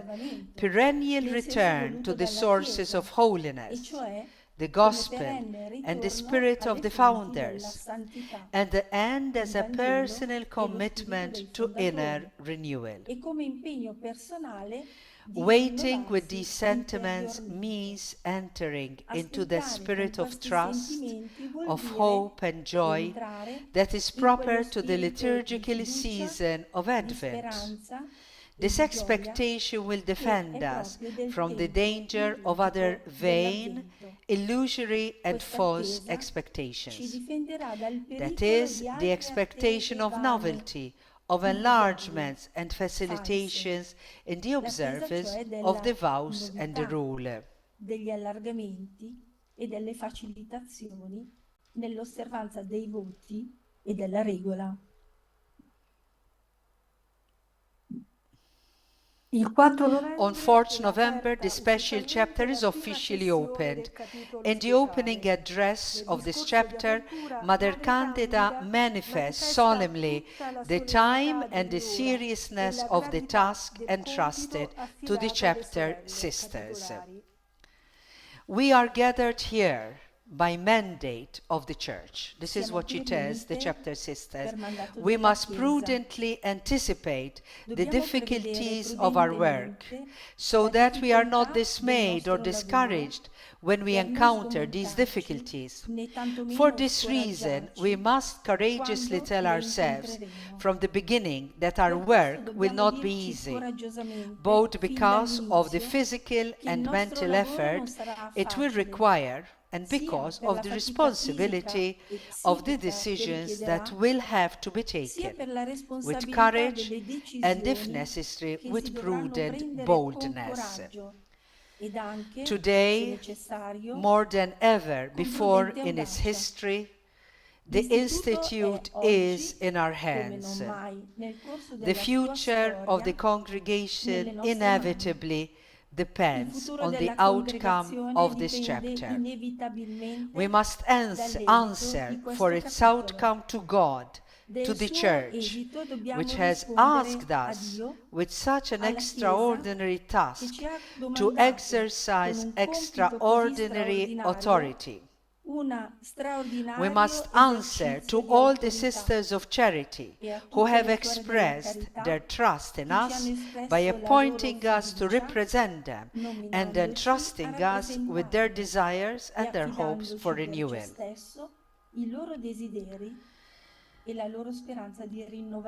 perennial return to the sources of holiness, the gospel and the spirit of the founders, and the end as a personal commitment to inner renewal. Waiting with these sentiments means entering into the spirit of trust, of hope and joy that is proper to the liturgical season of Advent. This expectation will defend us from the danger of other vain, illusory and false expectations. That is, the expectation of novelty, of enlargements and facilitations in the observance of the vows and the rule. Degli allargamenti e delle facilitazioni nell'osservanza dei voti e della regola. On 4th November, the special chapter is officially opened. In the opening address of this chapter, Mother Candida manifests solemnly the time and the seriousness of the task entrusted to the chapter sisters. We are gathered here by mandate of the Church. This is what she tells the chapter sisters. We must prudently anticipate the difficulties of our work so that we are not dismayed or discouraged when we encounter these difficulties. For this reason, we must courageously tell ourselves from the beginning that our work will not be easy, both because of the physical and mental effort it will require, and because of the responsibility of the decisions that will have to be taken with courage and, if necessary, with prudent boldness. Today, more than ever before in its history, the Institute is in our hands. The future of the congregation inevitably depends on the outcome of this chapter. We must answer for its outcome to God, to the Church, which has asked us with such an extraordinary task to exercise extraordinary authority. We must answer to all the sisters of charity who have expressed their trust in us by appointing us to represent them and entrusting us with their desires and their hopes for renewal.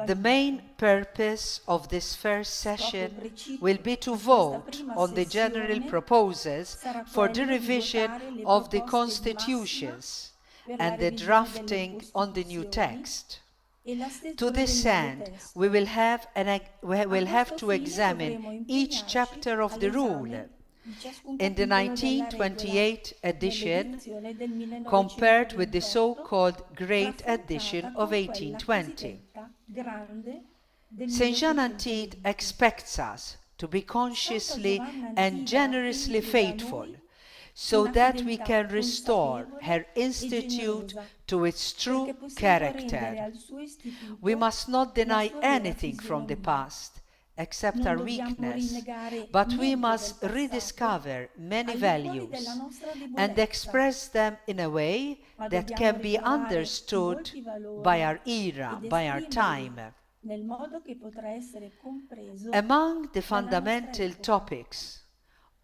The main purpose of this first session will be to vote on the general proposals for the revision of the constitutions and the drafting on the new text. To this end, we will have to examine each chapter of the rule in the 1928 edition compared with the so-called Great Edition of 1820. St. Jean Antide expects us to be consciously and generously faithful so that we can restore her institute to its true character. We must not deny anything from the past, except our weakness, but we must rediscover many values and express them in a way that can be understood by our era, by our time. Among the fundamental topics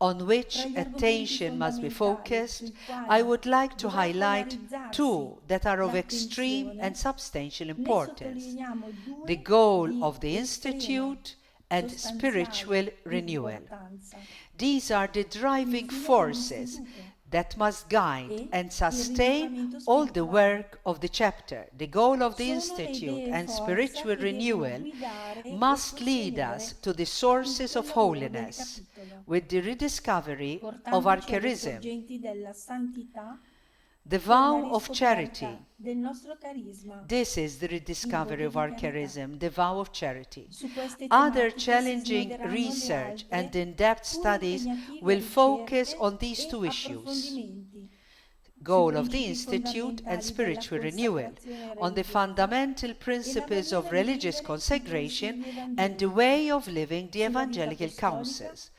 on which attention must be focused, I would like to highlight two that are of extreme and substantial importance: the goal of the Institute and spiritual renewal. These are the driving forces that must guide and sustain all the work of the chapter. The goal of the Institute and spiritual renewal must lead us to the sources of holiness with the rediscovery of our charism. The vow of charity. This is the rediscovery of our charism, the vow of charity. Other challenging research and in-depth studies will focus on these two issues: goal of the Institute and spiritual renewal, on the fundamental principles of religious consecration and the way of living the evangelical counsels,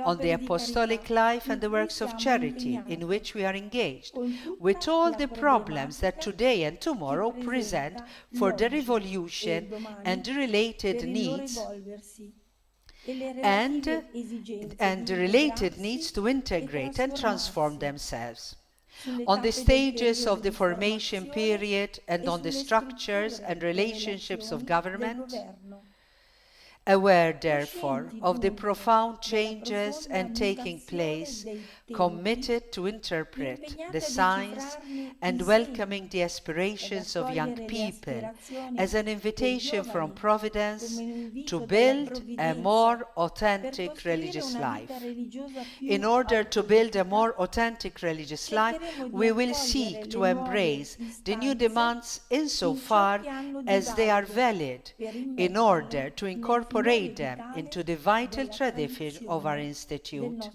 on the apostolic life and the works of charity in which we are engaged, with all the problems that today and tomorrow present for the revolution and the related needs to integrate and transform themselves, on the stages of the formation period and on the structures and relationships of government. Aware, therefore, of the profound changes and taking place, committed to interpret the signs and welcoming the aspirations of young people as an invitation from Providence to build a more authentic religious life. In order to build a more authentic religious life, we will seek to embrace the new demands insofar as they are valid, in order to incorporate them into the vital tradition of our Institute.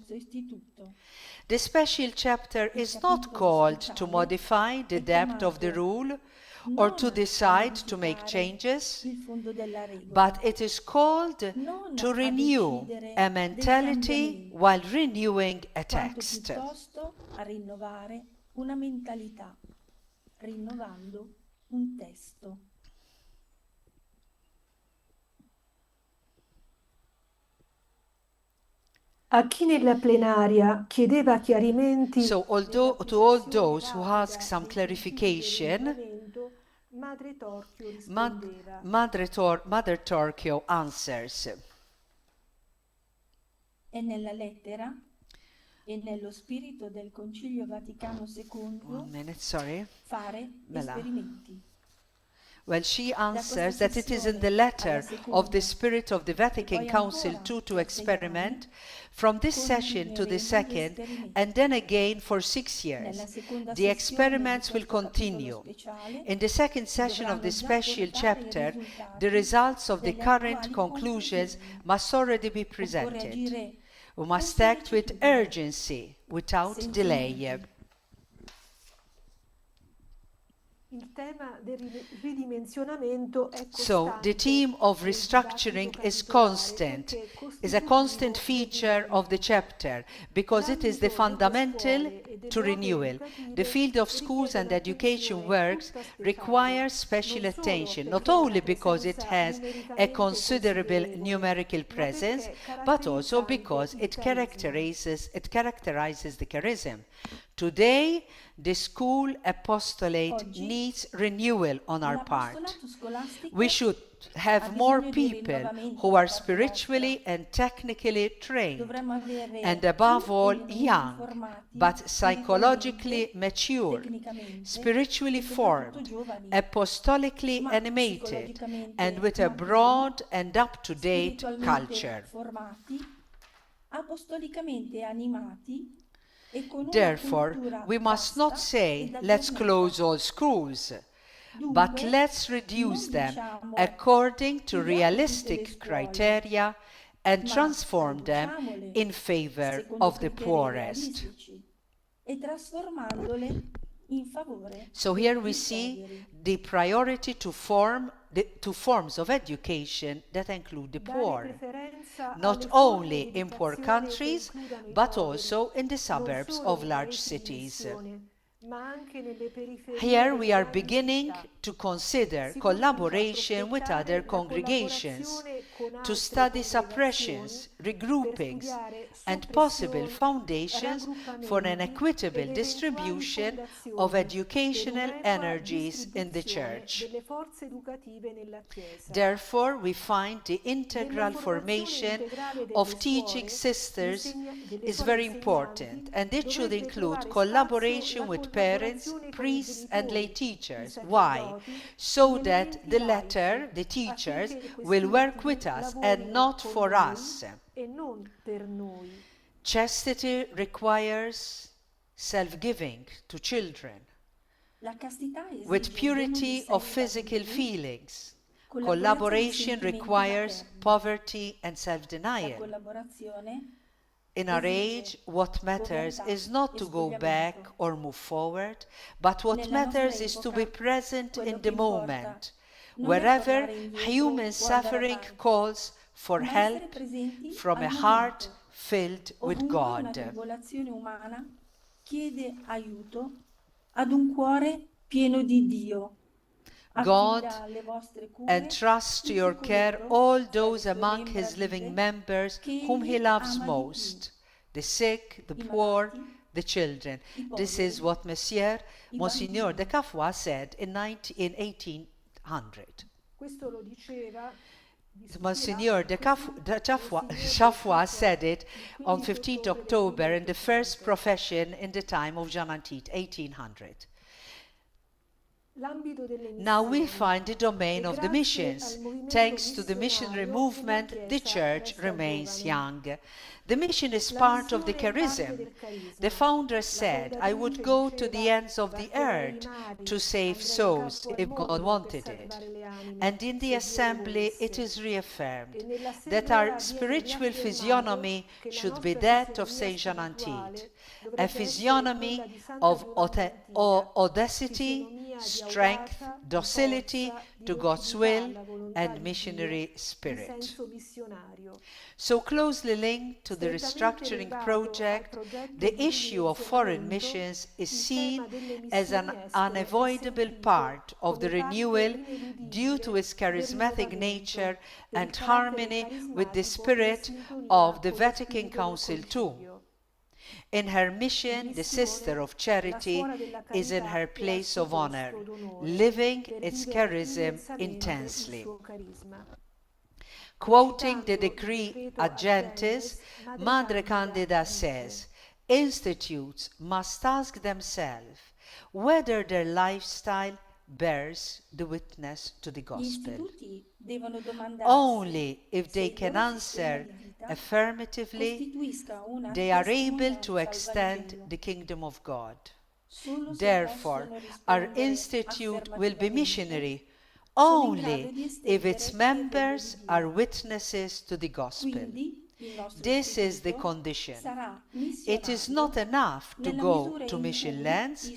The special chapter is not called to modify the depth of the rule or to decide to make changes, but it is called to renew a mentality while renewing a text. A chi nella plenaria chiedeva chiarimenti, So, although to all those who ask some clarification, Mother Thouret answers. E nella lettera e nello spirito del Concilio Vaticano II fare esperimenti. Well, she answers that it is in the letter of the spirit of the Vatican Council II to experiment from this session to the second, and then again for 6 years. The experiments will continue. In the second session of the special chapter, the results of the current conclusions must already be presented. We must act with urgency, without delay. So the theme of restructuring is a constant feature of the chapter, because it is the fundamental to renewal. The field of schools and education works requires special attention, not only because it has a considerable numerical presence, but also because it characterizes the charism. Today, the school apostolate needs renewal on our part. We should have more people who are spiritually and technically trained, and above all, young, but psychologically mature, spiritually formed, apostolically animated, and with a broad and up-to-date culture. Therefore, we must not say, let's close all schools, but let's reduce them according to realistic criteria and transform them in favor of the poorest. So here we see the priority to forms of education that include the poor, not only in poor countries, but also in the suburbs of large cities. Here we are beginning to consider collaboration with other congregations to study suppressions, regroupings, and possible foundations for an equitable distribution of educational energies in the Church. Therefore, we find the integral formation of teaching sisters is very important, and it should include collaboration with parents, priests, and lay teachers. Why? So that the latter, the teachers, will work with us and not for us. Chastity requires self-giving to children, with purity of physical feelings. Collaboration requires poverty and self-denial. In our age, what matters is not to go back or move forward, but what matters is to be present in the moment, wherever human suffering calls for help from a heart filled with God. God entrusts to your care all those among his living members whom he loves most, the sick, the poor, the children. This is what Monsignor de Caffois said in 1800. Monsignor de Caffois said it on 15th October in the first profession in the time of Jean Antiste, 1800. Now we find the domain of the missions. Thanks to the missionary movement, the Church remains young. The mission is part of the charism. The founder said, I would go to the ends of the earth to save souls if God wanted it. And in the assembly it is reaffirmed that our spiritual physiognomy should be that of Saint Jean Antiste, a physiognomy of audacity, strength, docility to God's will, and missionary spirit. So closely linked to the restructuring project, the issue of foreign missions is seen as an unavoidable part of the renewal due to its charismatic nature and harmony with the spirit of the Vatican Council II. In her mission, the Sister of Charity is in her place of honor, living its charism intensely. Quoting the decree Ad Gentes, Madre Candida says, institutes must ask themselves whether their lifestyle bears the witness to the gospel. Only if they can answer affirmatively, they are able to extend the kingdom of God. Therefore, our institute will be missionary only if its members are witnesses to the gospel. This is the condition. It is not enough to go to mission lands,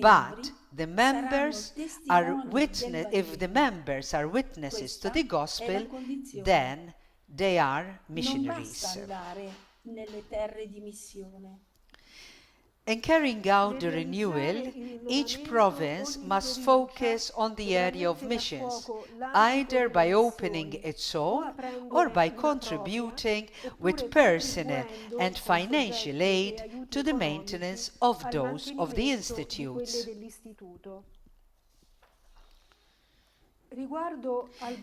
but the members are if the members are witnesses to the gospel, then they are missionaries. In carrying out the renewal, each province must focus on the area of missions, either by opening its own or by contributing with personal and financial aid to the maintenance of those of the institutes.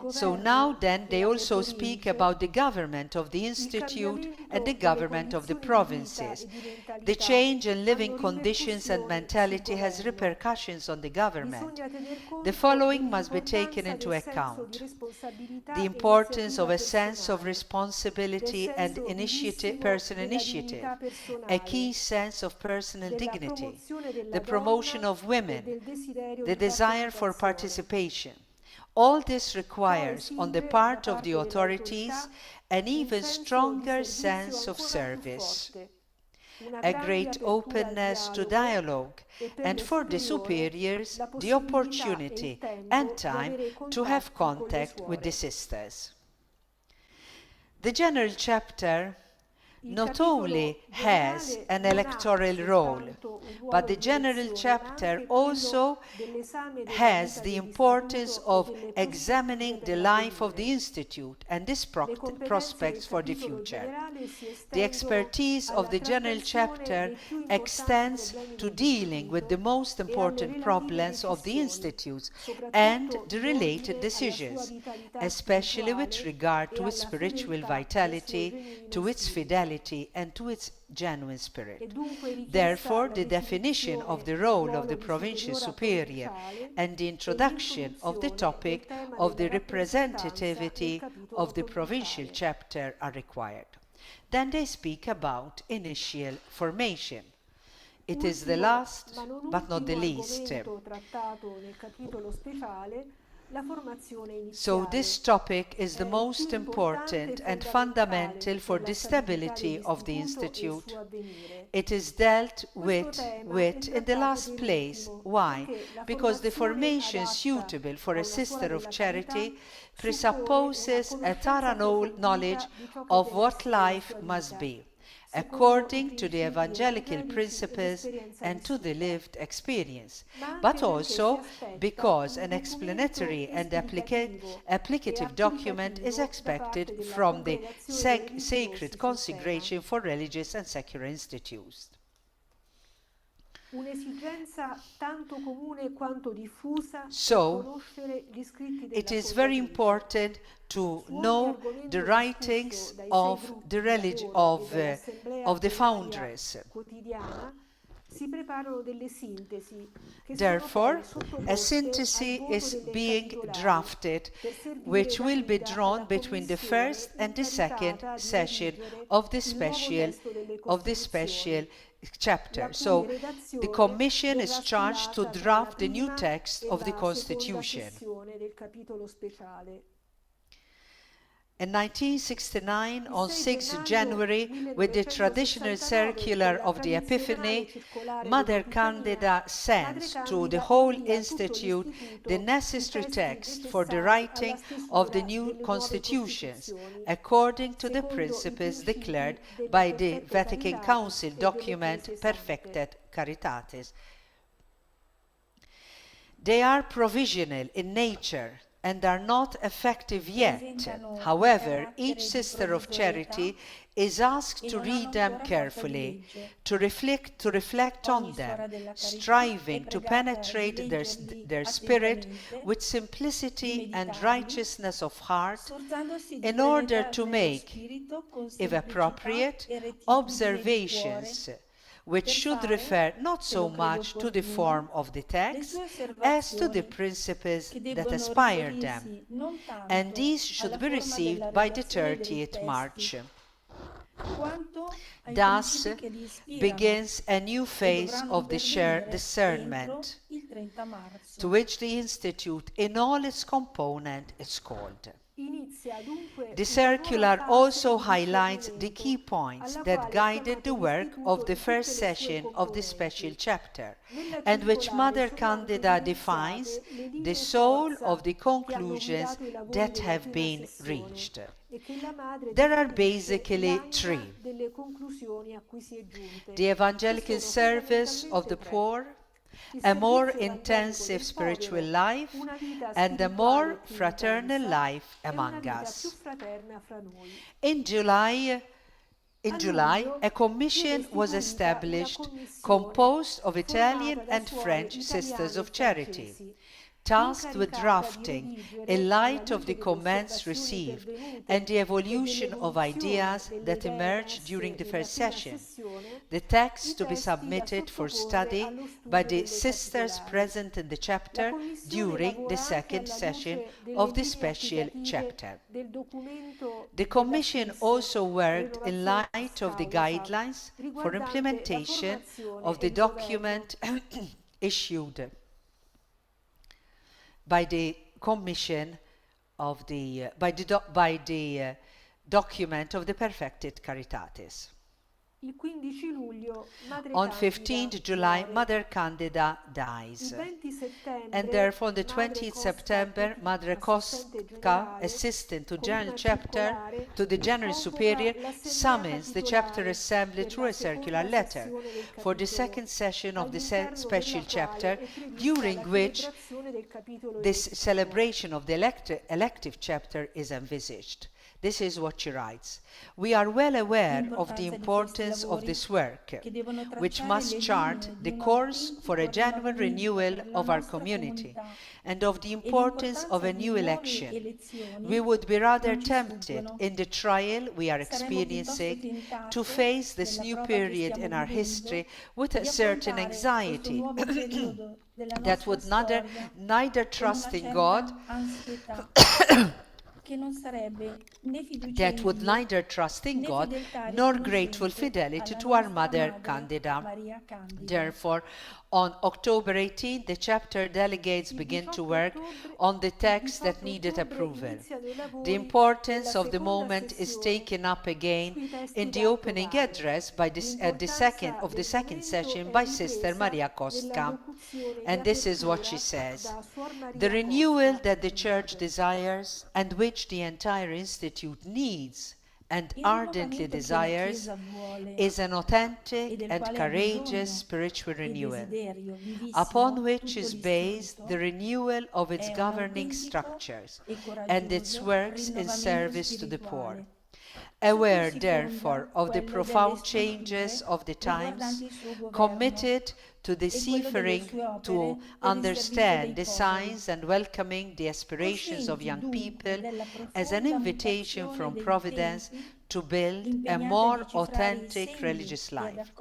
So now then they also speak about the government of the institute and the government of the provinces. The change in living conditions and mentality has repercussions on the government. The following must be taken into account: the importance of a sense of responsibility and personal initiative, a key sense of personal dignity, the promotion of women, the desire for participation. All this requires, on the part of the authorities, an even stronger sense of service, a great openness to dialogue, and for the superiors, the opportunity and time to have contact with the sisters. The General Chapter not only has an electoral role, but the General Chapter also has the importance of examining the life of the Institute and its prospects for the future. The expertise of the General Chapter extends to dealing with the most important problems of the Institutes and the related decisions, especially with regard to its spiritual vitality, to its fidelity, and to its genuine spirit. Therefore, the definition of the role of the provincial superior and the introduction of the topic of the representativity of the provincial chapter are required. Then they speak about initial formation. It is the last, but not the least. So this topic is the most important and fundamental for the stability of the Institute. It is dealt with in the last place. Why? Because the formation suitable for a sister of charity presupposes a thorough knowledge of what life must be, according to the evangelical principles and to the lived experience, but also because an explanatory and applicative document is expected from the sacred consecration for religious and secular institutes. So, it is very important to know the writings of the foundress. Therefore, a synthesis is being drafted, which will be drawn between the first and the second session of the special chapter. So, the Commission is charged to draft the new text of the Constitution. In 1969, on 6 January, with the traditional circular of the Epiphany, Mother Candida sends to the whole Institute the necessary text for the writing of the new constitutions, according to the principles declared by the Vatican Council document Perfectet Caritatis. They are provisional in nature and are not effective yet. However, each sister of charity is asked to read them carefully, to reflect on them, striving to penetrate their spirit with simplicity and righteousness of heart, in order to make, if appropriate, observations which should refer not so much to the form of the text as to the principles that inspire them, and these should be received by the 30th March. Thus begins a new phase of the shared discernment, to which the Institute in all its components is called. The circular also highlights the key points that guided the work of the first session of the special chapter, and which Mother Candida defines the soul of the conclusions that have been reached. There are basically three: the evangelical service of the poor, a more intensive spiritual life, and a more fraternal life among us. In July, a commission was established composed of Italian and French Sisters of Charity, tasked with drafting, in light of the comments received and the evolution of ideas that emerged during the first session, the text to be submitted for study by the sisters present in the chapter during the second session of the special chapter. The Commission also worked in light of the guidelines for implementation of the document issued by the Commission of the document of the Perfected Caritatis. On 15th July, Mother Candida dies. And therefore, on the 20th September, Madre Costa, assistant to General Chapter, to the General Superior, summons the chapter assembly through a circular letter for the second session of the special chapter, during which this celebration of the elective chapter is envisaged. This is what she writes. We are well aware of the importance of this work, which must chart the course for a genuine renewal of our community, and of the importance of a new election. We would be rather tempted, in the trial we are experiencing, to face this new period in our history with a certain anxiety that would neither trust in God that would neither trust in God nor grateful fidelity to our Mother Candida. Therefore, on October 18, the chapter delegates begin to work on the text that needed approval. The importance of the moment is taken up again in the opening address of the second session by Sister Maria Costa. And this is what she says: the renewal that the Church desires and which the entire Institute needs and ardently desires is an authentic and courageous spiritual renewal, upon which is based the renewal of its governing structures and its works in service to the poor. Aware, therefore, of the profound changes of the times, committed to deciphering, to understand the signs and welcoming the aspirations of young people as an invitation from Providence to build a more authentic religious life.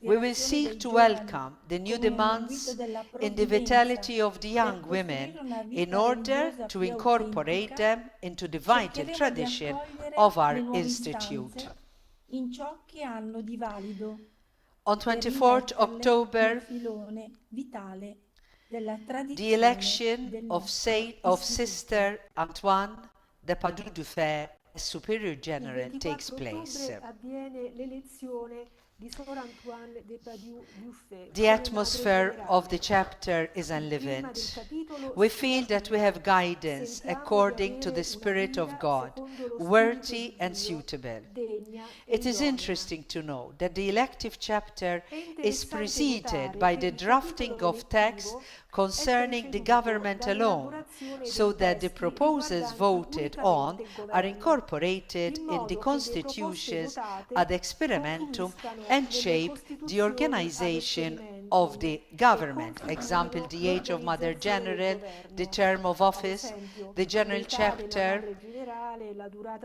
We will seek to welcome the new demands in the vitality of the young women in order to incorporate them into the vital tradition of our Institute. On 24th October, the election of Sister Antoine de Padoue-Dufay as Superior General takes place. The atmosphere of the chapter is enlivened. We feel that we have guidance according to the Spirit of God, worthy and suitable. It is interesting to know that the elective chapter is preceded by the drafting of texts concerning the government alone, so that the proposals voted on are incorporated in the constitutions ad experimentum and shape the organization of the government. Example, the age of Mother General, the term of office, the General Chapter,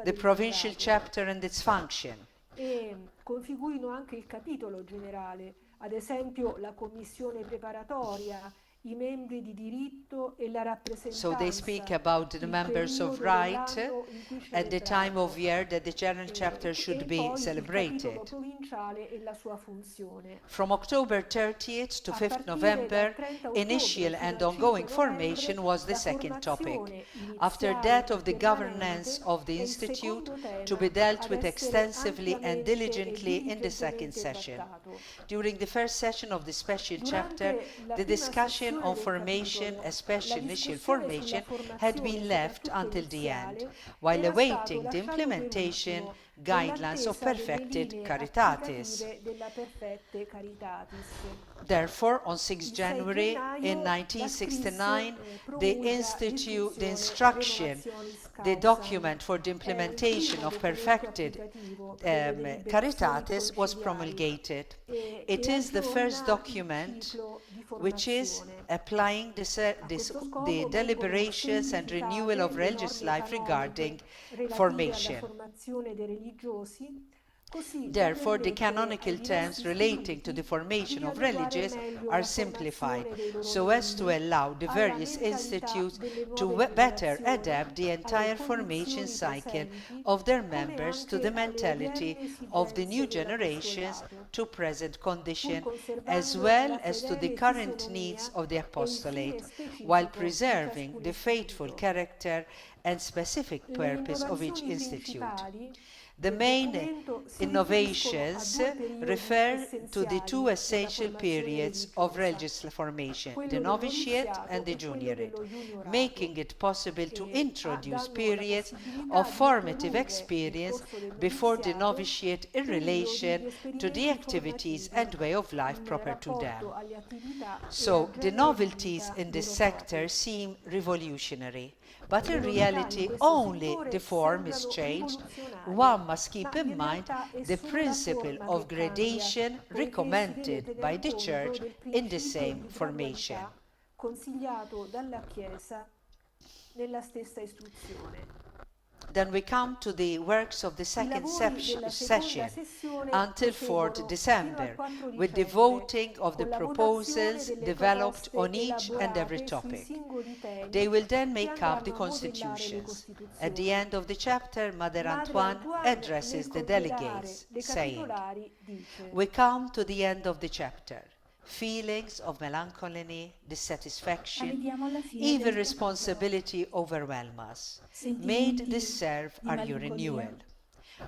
the Provincial Chapter and its function. E configurino anche il capitolo generale, ad esempio la commissione preparatoria i membri di diritto e la So they speak rappresentanza, about the il members of periodo right dell'anno in cui and the time of celebrarlo, year that the general chapter should e be poi il capitolo celebrated. provinciale e la sua funzione. From October 30th to A 5th partire dal November, 30 ottobre initial fino and al 5 ongoing novembre, formation was the la second topic. formazione After iniziale that of the e governance permanente of the è il Institute, secondo to tema be dealt ad with essere extensively and ampiamente e diligently in the second diligentemente session. trattato. During the first session of the special chapter, Durante la the prima discussion sessione on del formation, capitolo, la especially initial discussione sulla formation, had formazione, been left soprattutto until the end, iniziale, while era stato awaiting the lasciato per implementation ultimo, guidelines of nell'attesa delle perfected linee Caritatis. applicative della Perfette Caritatis. Therefore, on 6 Il 6 January in gennaio la scrisse 1969, the promulga the l'istruzione instruction, Renovationis the Causam. document for the È il implementation primo of documento perfected applicativo delle deliberazioni Caritatis was conciliari promulgated. e It che is the first aggiorna il document ciclo di which is formazione. applying A questo the scopo vengono deliberations and renewal semplificate of le religious norme life regarding canoniche relative alla formation. formazione dei religiosi, così da Therefore, the permettere canonical ai terms diversi relating to istituti the formation di of adeguare religious meglio are la simplified, formazione dei loro so as to membri allow the alla various mentalità institutes delle to nuove better generazioni, adapt the alle entire formation condizioni cycle presenti, of their come members to anche the alle mentality odierne of the esigenze new generations dell'apostolato, to present pur condition, as conservando well la as to the fedele current needs fisionomia of the e il fine apostolate, while specifico di preserving ciascun the faithful istituto. character and specific Le purpose of each innovazioni institute. principali The del main documento si riferiscono a innovations due periodi refer to the two essenziali nella essential formazione periods of religiosa, religious formation, the quello del novitiate and noviziato the e quello juniorate, dello juniorato, making it possible to introduce danno la periods possibilità of di formative introdurre nel experience corso del before the noviziato novitiate in periodi relation di to the esperimenti activities formativi and way of life in proper to them. rapporto alle attività e al So the genere di novelties vita in this loro sector propri. seem revolutionary, but Le in novità in reality questo only the settore form is sembrano changed. rivoluzionarie, One must keep ma in in mind realtà è the solo la principle forma of che cambia, gradation poiché si deve recommended by tener the conto Church del in the principio same di formation. gradualità consigliato dalla Chiesa nella stessa istruzione. Then we come to the works of the I second lavori della seconda session sessione until 4th proseguono fino al December, 4 with the dicembre voting of the con la votazione proposals delle developed proposte on each and every elaborate sui topic. singoli They temi will then che make up the andranno a modellare le constitutions. At the Costituzioni. end of the chapter, Mother Madre Antoine Antoine, addresses nel the considerare delegates, le saying, capitolari, dice: "We come to the end of the chapter. Feelings of melancholy, dissatisfaction, Arriviamo alla fine even del capitolo. responsibility overwhelm us. Sentimenti May this serve di our your malinconia, renewal."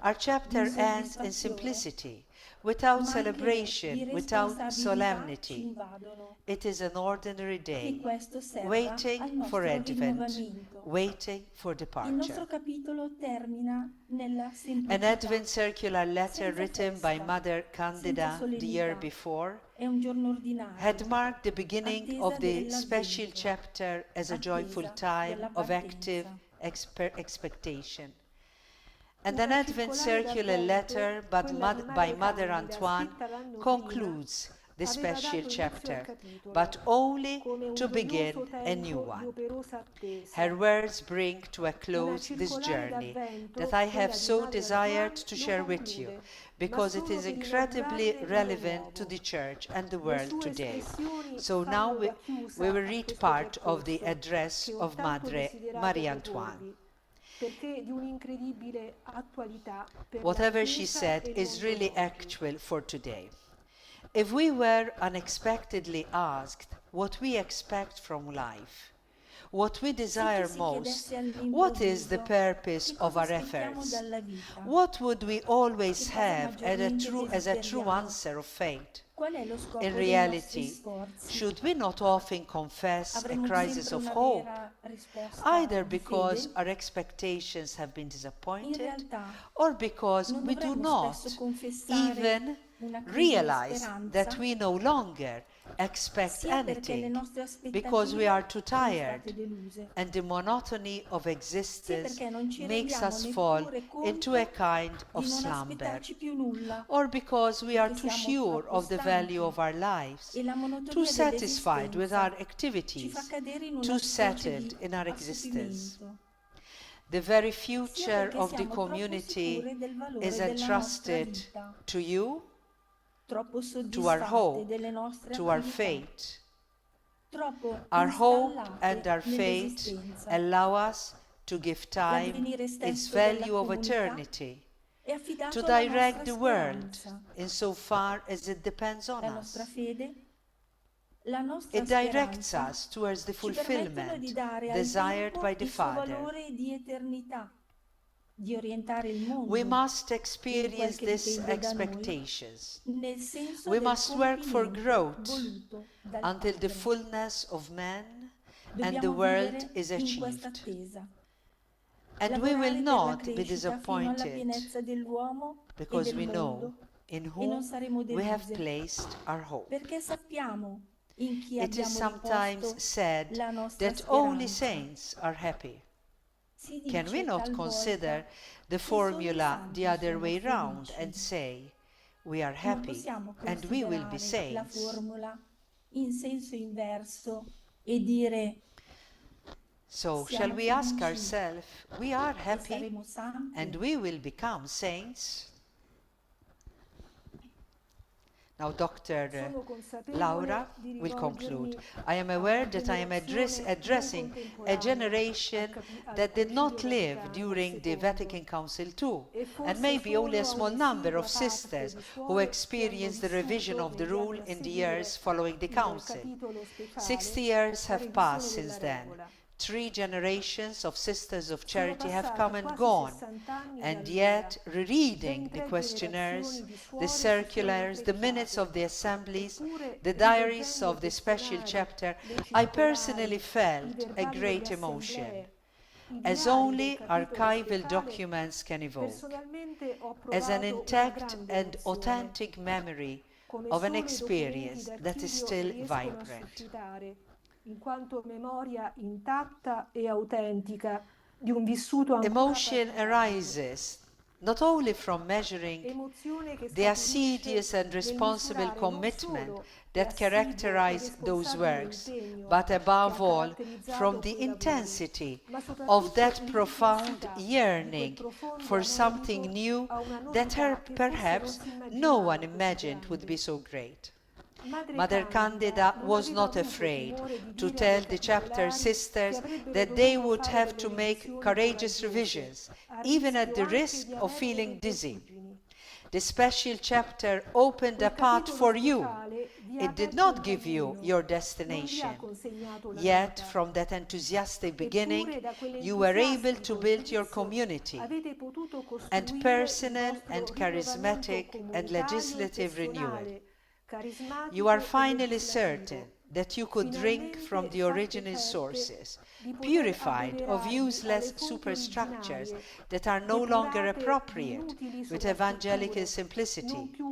Our chapter di ends in insoddisfazione, simplicity, without ma anche celebration, di without responsabilità ci solemnity. invadono. It is an ordinary Che day, questo serva waiting al for nostro advent, rinnovamento. waiting for Il departure. nostro capitolo termina nella An semplicità, Advent circular letter senza written by festa, Mother senza Candida the year solennità. before È un giorno ordinario, had marked the beginning attesa of the special dell'avvento, chapter as a joyful attesa time della of active partenza. expectation. And an Una Advent circolare circular d'avvento, letter quella di by Madre Mother Candida, Antoine scritta l'anno concludes the prima, aveva special dato inizio al chapter, capitolo but only come un to begin gioioso a new tempo di one. operosa attesa. Her words bring to a Una close this circolare journey d'avvento, that I quella have di so Madre desired Antoine, to lo share with you, conclude, ma because it solo is per incredibly inaugurarne uno relevant to nuovo. the Church and the Le world sue today. espressioni So now fanno da chiusa we will a read questo part of the percorso address che ho of tanto Madre desiderato Marie Antoine. proporvi, perché di un'incredibile attualità per Whatever la she Chiesa said e il is mondo really oggi. actual for today. If we were unexpectedly asked what we expect from life, what we Se desire ci si most, chiedesse what is the all'improvviso purpose che of cosa our aspettiamo efforts, dalla vita, what would we always che cosa have maggiormente as a true desideriamo, answer of fate? qual è lo scopo In dei nostri reality, sforzi, should we not often confess a avremo crisis sempre of una hope, vera risposta either di because fede? our expectations have been In disappointed realtà or because non we do dovremmo not spesso confessare even una crisi di realize that speranza, we no longer expect sia perché le anything nostre because we aspettative are too sono tired state deluse, and the monotony of sia existence perché non ci makes rendiamo us fall neppure into a conto kind of di non slumber, aspettarci più nulla, or because we are perché too siamo sure troppo of the value stanchi of our lives, e la too monotonia satisfied with our dell'esistenza ci fa activities, cadere in too una specie settled di in our existence. assopimento, The very sia future perché of the siamo troppo community sicure del is valore della nostra entrusted vita, to you, troppo to our soddisfatte hope, delle nostre to our attività, fate, troppo Our hope and installate our faith nell'esistenza. allow us to give time L'avvenire its stesso della value of comunità eternity, è affidato to alla direct nostra the world speranza, insofar as it depends on la nostra us. fede, la nostra It directs speranza us towards the ci permettono di fulfillment dare al desired by tempo the il suo Father. valore di eternità, di orientare il We mondo must in quel experience che these dipende da noi, expectations. nel senso We del must work for compimento growth voluto dal until the Padre. fullness of man and the Dobbiamo world vivere is in questa achieved. attesa, And we will lavorare per la not be crescita fino alla disappointed pienezza dell'uomo e because del we know mondo in e non whom saremo we have deluse, placed our hope. perché sappiamo in chi It is abbiamo sometimes riposto said la nostra that only speranza. saints are happy. Si Can we dice not talvolta consider the che solo i formula santi the other sono way round felici. and say, we are Non happy possiamo and we will be considerare la saints? formula in senso inverso e dire So, shall siamo we ask felici ourselves, we are e happy saremo santi? and we will become saints? Now, Dr. Sono consapevole Laura di will conclude. rivolgermi I am a aware una that I am generazione non addressing a contemporanea generation al that did not Concilio live Vaticano during the II, Vatican Council II, e and forse maybe only a solo a small number un'esigua of parte sisters di who suore che hanno experienced the revision vissuto of the negli rule anni a in the seguire years following the il Council. capitolo speciale, 60 years la have revisione passed della since then. regola. 3 generations of sisters of Sono charity have passati come and quasi gone, 60 anni da and allora. yet, Ben rereading the 3 questionnaires, generazioni di the suore si sono circulars, the minutes of intrecciate. the assemblies, Eppure, the diaries rileggendo of i the special questionari, chapter, le I circolari, personally i felt a verbali great delle emotion, assemblee, i as diari del only capitolo archival speciale, documents can evoke, personalmente ho as an provato una intact grande and emozione, authentic memory come of an solo i documenti experience that is d'archivio still riescono a vibrant. suscitare, in quanto memoria intatta e autentica di un vissuto ancora Emotion praticato. arises not only from measuring Emozione che the assiduous scaturisce and nel responsible misurare non commitment solo that l'assiduo e characterize those responsabile works, impegno but che ha above all caratterizzato from the quei lavori, intensity ma of soprattutto that profound l'intensità di quel yearning profondo for something anelito new a una that novità che forse non perhaps si no one immaginava così imagined would be grande. so great. Madre Mother Candida non was aveva not avuto afraid timore di to dire tell alle the chapter capitolari che sisters avrebbero that they dovuto would fare have delle to make revisioni courageous coraggiose, revisions, a even at rischio the anche risk di of avere feeling delle dizzy. vertigini. The special chapter opened a Quel path capitolo for you. speciale vi ha It did aperto un not give you cammino, your non vi ha destination. consegnato la Yet, meta. from that enthusiastic beginning, Eppure da you were able quell'entusiastico to build your inizio community, avete potuto and costruire il personal vostro and rinnovamento charismatic and comunitario e legislative renewal. personale, You are carismatico e finally certain legislativo. that you could drink from Finalmente the state original certe sources, di poter purified of abbeverarvi alle useless fonti superstructures originarie, that are no longer depurate di appropriate inutili with evangelical sovrastrutture, simplicity, non più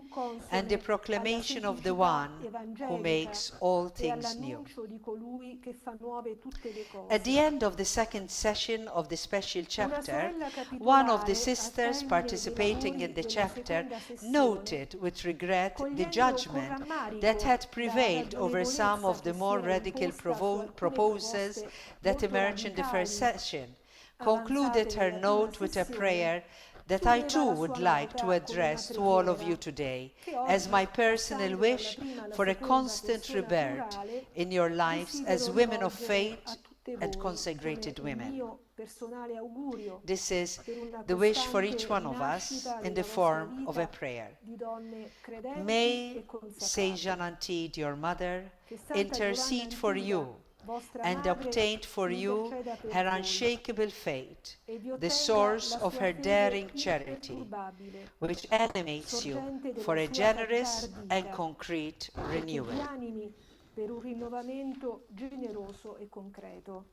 and the consone alla proclamation of the semplicità one who evangelica makes all e things new. all'annuncio di colui che fa nuove tutte le At the cose. end of the second session of the special Una chapter, sorella one of the capitolare, al sisters termine dei participating in lavori the della chapter seconda sessione, noted with regret the cogliendo con judgment rammarico that had la prevailed over some ragionevolezza of the che si more era radical imposta su alcune proposals proposte that molto emerged in the first radicali session, concluded avanzate her nella prima note with a sessione, prayer that I chiudeva too la would sua like to nota con una address to all of you preghiera today che as my oggi, personal passando dalla wish prima alla for a seconda constant persona rebirth plurale, in your lives as desidero women of rivolgere a faith tutte and voi consecrated come un women. mio personale augurio This is per una the wish for costante each one of us rinascita in the della vostra form of a vita prayer. di donne credenti May e Saint consacrate. Jean Antide, your mother, Che Santa Giovanna intercede for Antida, you vostra and madre, obtain for you interceda per her voi unshakable faith, e vi the ottenga source la of sua her fede daring charity, imperturbabile, which animates you sorgente for della a sua carità generous and ardita, concrete perché vi renewal. animi per un rinnovamento generoso e concreto.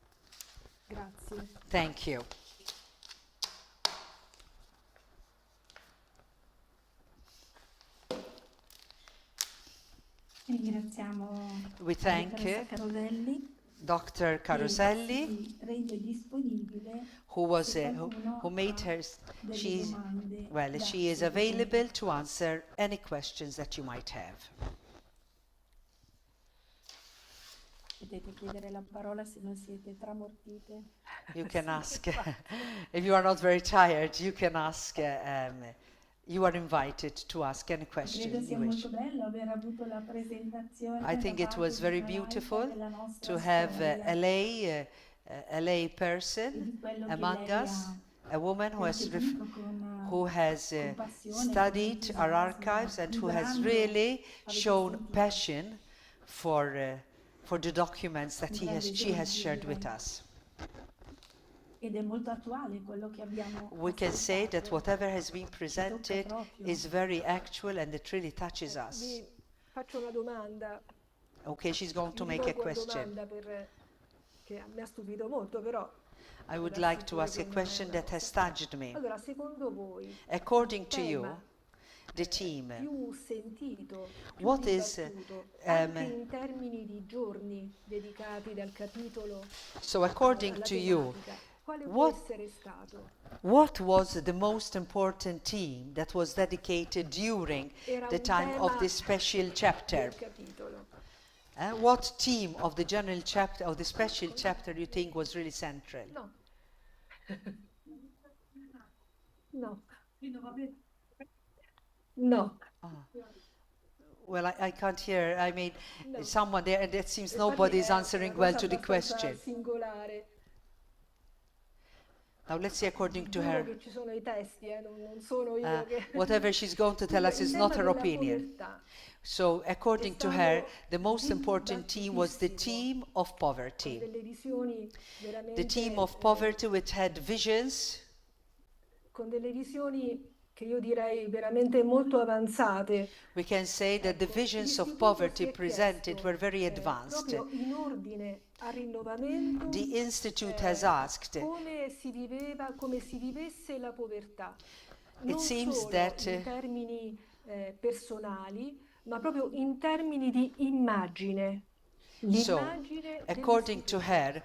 Grazie. Thank you. Ringraziamo We la thank dottoressa Caroselli Dr. che Caroselli, si rende disponibile who se made qualcuno her, ha delle she's, domande well, da she is sottoporre. available to answer any questions that you might have. Potete chiedere la parola se non siete tramortite. You can ask, if you are not very tired, you can ask You are invited to ask any question Credo sia you wish. molto bello aver avuto la presentazione I think da it parte was di very una laica beautiful della to nostra have storia a lay e person di quello che among lei us, ha a woman percepito who has con passione, con studied our entusiasmo, archives and who has vibrando, really avete shown sentito, passion for the documents that un grande she has esempio shared with direi. us. Ed è molto attuale quello che abbiamo We can say that ascoltato, whatever has been ci tocca presented proprio. is very actual and it really touches us. Vi faccio una domanda. Okay, she's going to Vi make a rivolgo una question. domanda che mi ha stupito molto, però I would vi like to assicuro ask che a non è question una that has cosa. touched me. Allora, secondo voi, According il to you, tema the team, più sentito, più what is dibattuto, anche in termini di giorni dedicati dal capitolo so according alla to you, tematica, quale può what essere stato? what was the most important theme that was dedicated during Era the un time of tema this special chapter? del capitolo. What theme of the general chapter, of the special chapter, you think was really central? No. No. No. Well, I can't hear. I mean, No. someone there, and it seems Infatti nobody is è answering una well cosa to the abbastanza question. singolare. Now let's see according to Giuro her. che ci sono i testi, non sono io che... Whatever she's going to tell us Dunque, il is tema not her della opinion. povertà So, according to her, the most important theme was the dibattutissimo, theme of con poverty. delle visioni The veramente... theme of poverty, which had visions, con delle visioni che io direi veramente molto avanzate. we can say that the Ecco, visions of l'istituto poverty si è presented chiesto, were very advanced. proprio in ordine al rinnovamento, The Institute has asked, come si vivesse la povertà, it non seems solo that in termini personali, ma proprio in termini di immagine. so, L'immagine according to dell'istituto. her,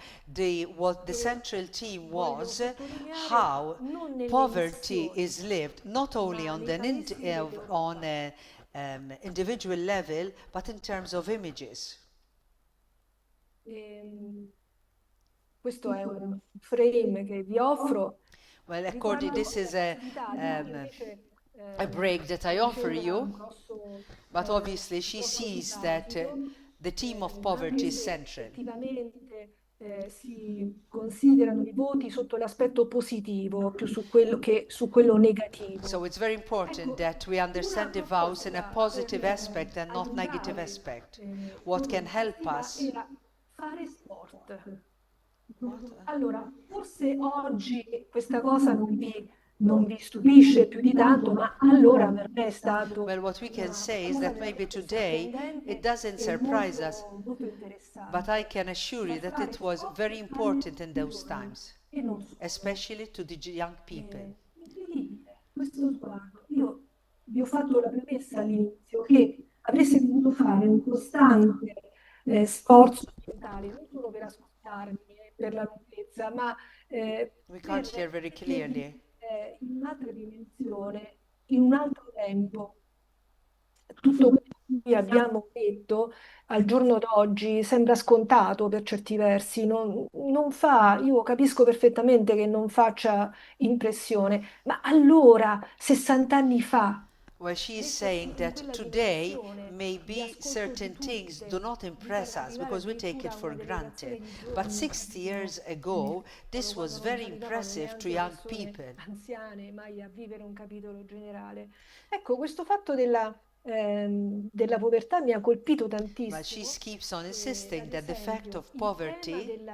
what the E central theme voglio was sottolineare how non nelle poverty missioni, is lived not only ma on nei an paesi d'Europa. on a individual level, but in terms of images. Questo è un frame che vi offro. Well, according, this is a break that I offer you, but obviously she sees that the theme of poverty is central. Effettivamente si considerano i voti sotto l'aspetto positivo più su quello che su quello negativo. So it's very important that we understand the vows in a positive aspect and not negative aspect. What can help us? Era fare sport. Allora, forse oggi questa cosa non vi stupisce più di tanto, ma allora per me è stato Well, what we can say is cosa that maybe veramente today sorprendente it doesn't e surprise us, molto interessante. but I can assure you that it was very important in those times, E non solo. especially to the young people. Incredibile, questo sguardo. Io vi ho fatto la premessa all'inizio che avreste dovuto fare un costante sforzo mentale, non solo per ascoltarmi e per la lunghezza, ma We can't hear very clearly. in un'altra dimensione, in un altro tempo. Tutto quello che qui abbiamo detto al giorno d'oggi sembra scontato per certi versi, io capisco perfettamente che non faccia impressione, ma allora, 60 anni fa, Well, she is mettersi saying in that quella today dimensione di maybe ascolto certain di things tutte, do not di impress far us arrivare because we take addirittura it for una delegazione granted. di But giovani, 60 years quando ago, this was non ci very arrivavano impressive to neanche young persone people. anziane mai a vivere un capitolo generale. Ecco, questo fatto della povertà mi ha colpito But tantissimo. she keeps on insisting Ad that the fact esempio, of il tema poverty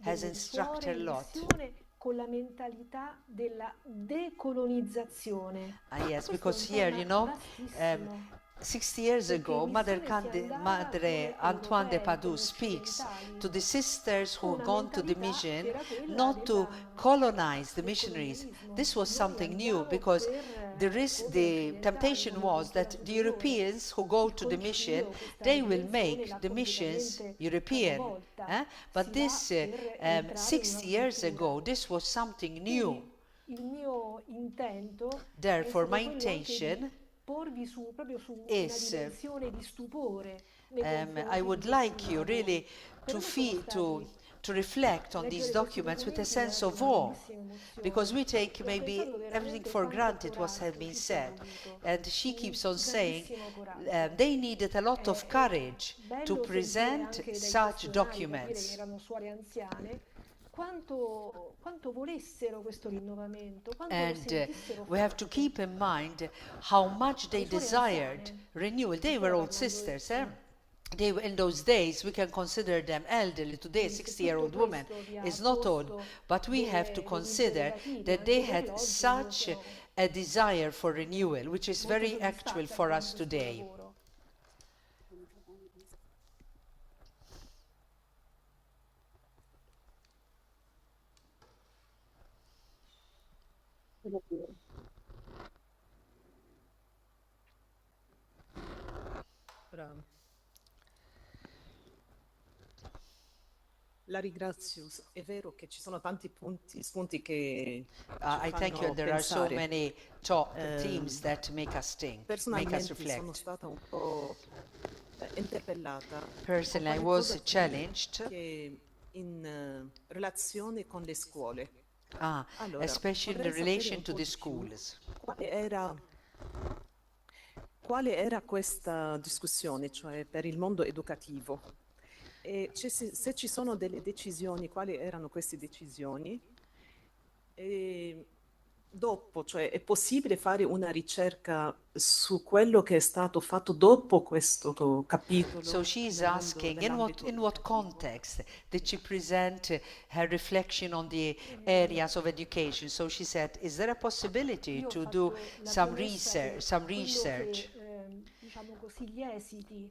has delle instructed suore her a in lot. missione con la mentalità della decolonizzazione. Yes, Questo è because un here, tema vastissimo. 60 years Perché ago, in missione si andava Madre come Antoine de europei, Padoue come speaks occidentali, to the sisters who con had una gone to the mentalità che mission era quella not to colonize the del missionaries. colonialismo. This was Noi something new andiamo because come the occidentali, temptation come was cultura that the superiore. Europeans who go Il to the mission, concilio questa they will dimensione l'ha make the missions completamente European. capovolta. But Si va this, per entrare in una 60 years cultura. ago, this was something new. Quindi il mio intento è Therefore, stato my quello anche intention di porvi proprio su una is dimensione di stupore nei I confronti would di like questi you lavori. really Per to me sono feel stati to reflect on these documents with a sense of awe, because we take maybe everything for granted what has been said. And she keeps on saying they needed a lot of courage to present such documents. Quanto volessero questo rinnovamento, quanto lo And sentissero we have to forte. keep in mind how much they Le suore desired anziane, renewal. They di were cui old parlando sisters. essa. They, in those days, we can consider them elderly. Today, a Quindi se 60-year-old tutto woman questo vi ha is not old, posto but we have to degli consider interrogativi that anche they per had oggi, io such sono a desire for renewal, which is molto very actual soddisfatta for con us questo today. lavoro. Bravo. La ringrazio. È vero che ci sono tanti spunti che ci I thank you. fanno There are so pensare. many themes that make us think, make us Personalmente sono reflect. stata un po' interpellata con Personally, I qualche was cosa challenged, che in relazione con le scuole. Allora, especially in vorrei sapere relation un to po' the di più schools. quale era questa discussione, cioè per il mondo educativo? E se ci sono delle decisioni, quali erano queste decisioni? E dopo, cioè è possibile fare una ricerca su quello che è stato fatto dopo questo capitolo So she's nel mondo asking, dell'ambito in what educativo? context did she present her reflection on the areas of education? So she said, is there a possibility Io ho to do fatto la some premessa che research? diciamo così, gli esiti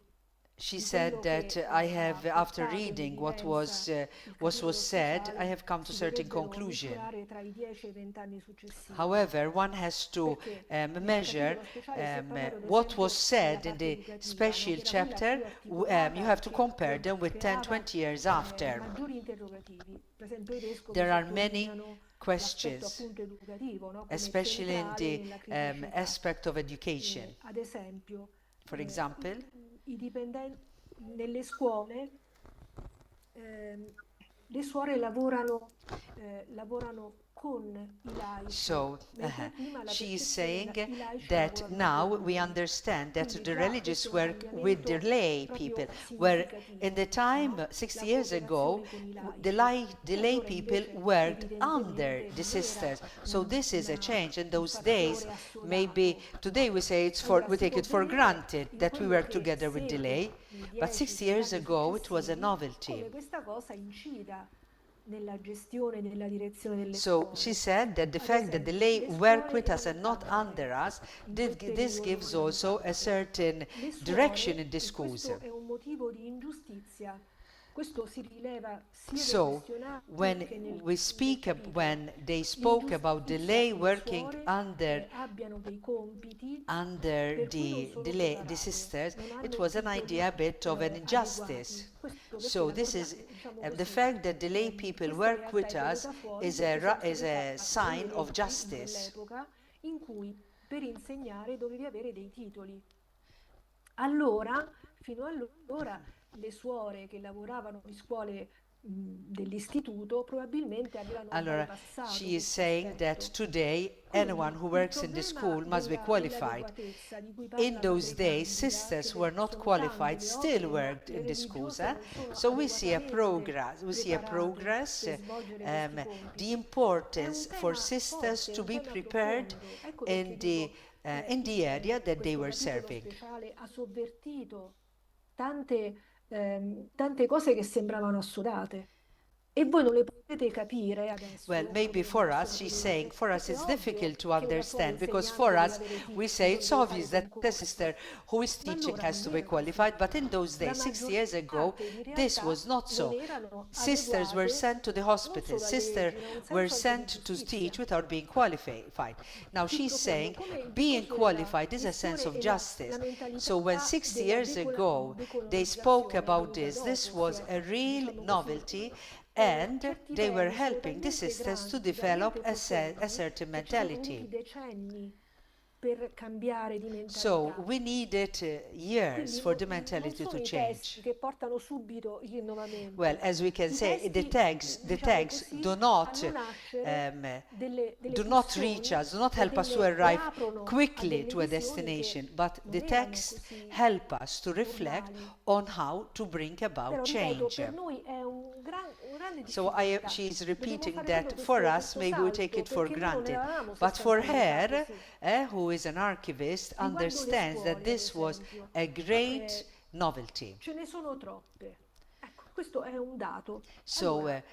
She di said quello that che I ha have, after portato in reading what evidenza il was capitolo said, I speciale, have come to si certain dovrebbero conclusion. misurare tra i 10 e i 20 anni successivi. However, one has to Perché nel measure capitolo speciale si è parlato, ad what was esempio, della said in parte the educativa, no? special Che era quella chapter. più articolata, You have to che compare them with 10, creava 20 years after. maggiori interrogativi. Per esempio i vescovi There are many sottolineano l'aspetto questions, appunto educativo, no? Come especially in centrale the nella criticità. aspect of education. Ad esempio, For example, i dipendenti nelle scuole, le suore lavorano con i laici, so mentre prima la she is percezione saying i laici that lavorano now con we loro. understand that Quindi the già religious questo è un work with the cambiamento lay proprio people, where in the significativo, time, no? 60 La years ago, cooperazione con i the laici. E lay allora people invece worked under evidentemente the non era sisters. So this is a change. In un those days, fattore assodato. maybe today we say Allora we si take può it for vedere granted in that we quello work che together with the lay, segue i but 10, 60 20 years anni ago it was a successivi, novelty. come questa cosa incida nella gestione e nella direzione delle So she scuole. said that the Ad fact that the esempio, lay le work scuole with us erano and not tante under us, in quel this periodo, gives erano also a tante. certain Le direction suore, in e discourse. questo è un motivo di ingiustizia, questo si rileva sia nel So questionario when che nel capitolo. when they spoke about the L'ingiustizia lay che le working suore under abbiano dei compiti under per cui non sono the preparate, sisters, non it hanno was an titoli idea a bit of an adeguati. injustice. Questo perché So this is diciamo the così, fact that the lay people questa work realtà with è us venuta fuori perché sono is state a fatte sign delle of leggi in justice. quell'epoca in cui per insegnare dovevi avere dei titoli. Allora, fino allora, le suore che lavoravano in scuole dell'istituto probabilmente avevano Allora, bypassato she is questo saying that aspetto. today anyone Quindi who il works in the problema school must be qualified. dell'adeguatezza di cui In parla those Madre days, Candida, sisters che who were not sono tante qualified le still opere, ma worked le in the schools. religiose non sono So we see a adeguatamente progress, per svolgere questi the compiti. È importance un for tema sisters forte, è to un be tema prepared profondo. Ecco in perché dico, in the area that they questo were capitolo serving. speciale ha sovvertito tante cose che sembravano assodate. E voi non le potete capire adesso, Well, maybe come for us, possono she's vedere, saying, for us perché è it's ovvio difficult to che una suora understand because for insegnante deve us, avere we say titolo, it's deve fare obvious that a concorsi. sister who is Ma teaching allora has to non be era così. qualified, but in those La days, 60 maggior years ago, parte di this realtà was not non so. erano Sisters were adeguate sent to the non hospital. solo alle Sisters leggi, ma un were senso anche di sent to giustizia teach without being qualified. Now più she's profondo. saying Come il being discorso della qualified is a sense questione of e justice. la mentalità So when 60 della years ago they spoke decolonizzazione è about venuta this dopo, si was è, a real diciamo così, novelty, and certi they were temi sono helping the talmente sisters to grandi, develop talmente a profondi, certain che ci sono voluti mentality. decenni per cambiare di So mentalità. we needed years Quindi for the non mentality to sono i change. testi che portano subito il rinnovamento. Well, as we can I say, the testi, tags diciamo do così, not fanno nascere delle do not pulsioni reach us, do not e help us to e arrive aprono a quickly delle to a visioni che destination, but non the erano texts così help us to reflect normali. on how to bring about Però ripeto, change. per noi è una grande So difficoltà. she's Dobbiamo repeating fare that proprio for us, questo maybe we take salto it for perché noi non granted. eravamo But for 60 anni fa her, così. who is an archivist, Riguardo le understands that scuole, ad this was esempio, a great novelty. ce ne sono troppe. Ecco, questo è un dato. So Allora,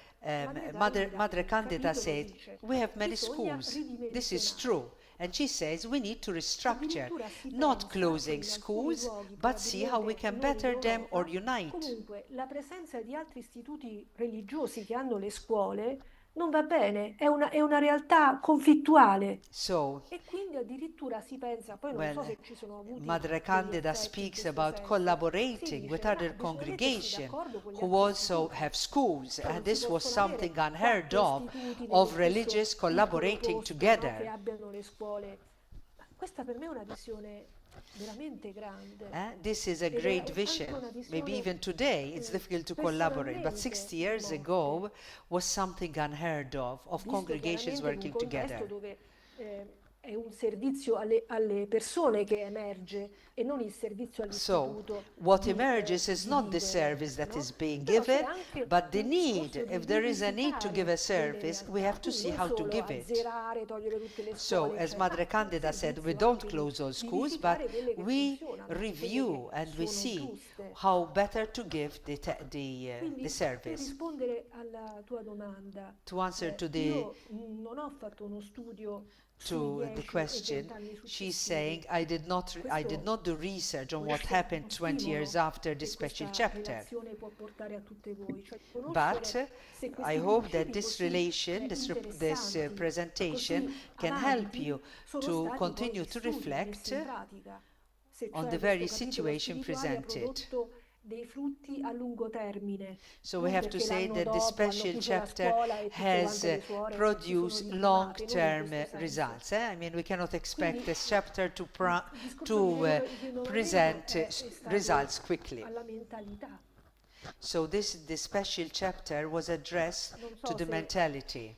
Madre il Candida capitolo said, dice, we have many bisogna schools. This is ridimensionare. true. And she says we need to restructure, Addirittura si not pensa che closing in alcuni schools, luoghi, but see how we probabilmente can non in better them or Europa, unite. comunque la presenza di altri istituti religiosi che hanno le scuole non va bene, è una realtà conflittuale. So, E quindi addirittura si pensa, poi non so se ci sono avuti Madre degli Candida effetti in speaks questo about senso. Si collaborating dice, with "Ah, other bisogna mettersi congregations d'accordo con gli who altri also istituti." have schools. Cioè, non si This was possono avere something unheard quattro of istituti nello of stesso religious piccolo collaborating posto, no, che together. abbiano le scuole. Ma questa per me è una visione veramente grande. This is a Ed è great anche vision. una Maybe visione even today it's difficult to collaborate, but 60 years ago was something unheard of visto congregations chiaramente in un working contesto together. dove è un servizio alle persone che emerge e non il servizio So, all'istituto what di emerges is not the vivere, service that no? is being Però c'è given, anche but the un need. discorso di If there is a need to give a rivisitare delle service, we realtà, have to quindi see non how to solo give it. azzerare, togliere tutte le So, scuole, as eccetera, Madre ma un Candida said, we servizio don't anche close all di schools, but verificare quelle che we funzionano, quelle review che and we sono see giuste. how better to give the Quindi, per service. rispondere alla tua domanda, To answer to io non ho fatto uno studio sui the 10 e question, 20 anni she's successivi. saying, I did not do research on what happened 20 years after the che special questa chapter. relazione può portare a tutte voi, cioè But conoscere se questi I hope that principi this così relation, this interessanti, presentation così can help avanti, you sono to stati continue poi to vissuti, messi in reflect pratica. Se on cioè the very questo capitolo situation spirituale ha presented. prodotto dei frutti a lungo termine. So Non we have to perché say l'anno that the dopo hanno special chiuso la chapter scuola e tutte has quante le suore si sono produced richiamate, non in long-term questo senso. results. I mean, we cannot expect Quindi this chapter to, il discorso di rinnovamento present è stato results quickly. alla mentalità. So this special chapter was addressed Non to so the se mentality.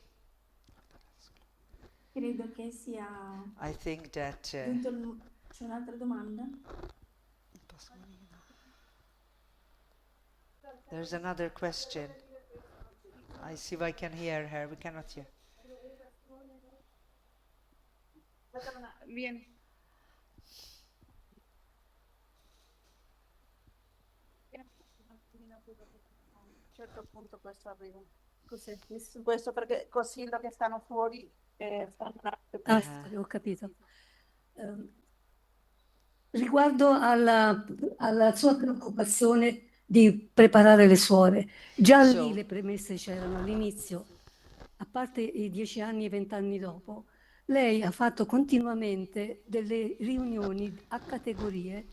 Credo che sia I think that giunto c'è un'altra domanda. there's another question. I see if I can hear her. We cannot hear. Vieni. Certo appunto questo arriva. Così, questo perché così lo che stanno fuori stanno un attimo. Ho capito. Riguardo alla sua preoccupazione di preparare le suore, già So- lì le premesse c'erano all'inizio, a parte i 10 anni e 20 anni dopo, lei ha fatto continuamente delle riunioni a categorie.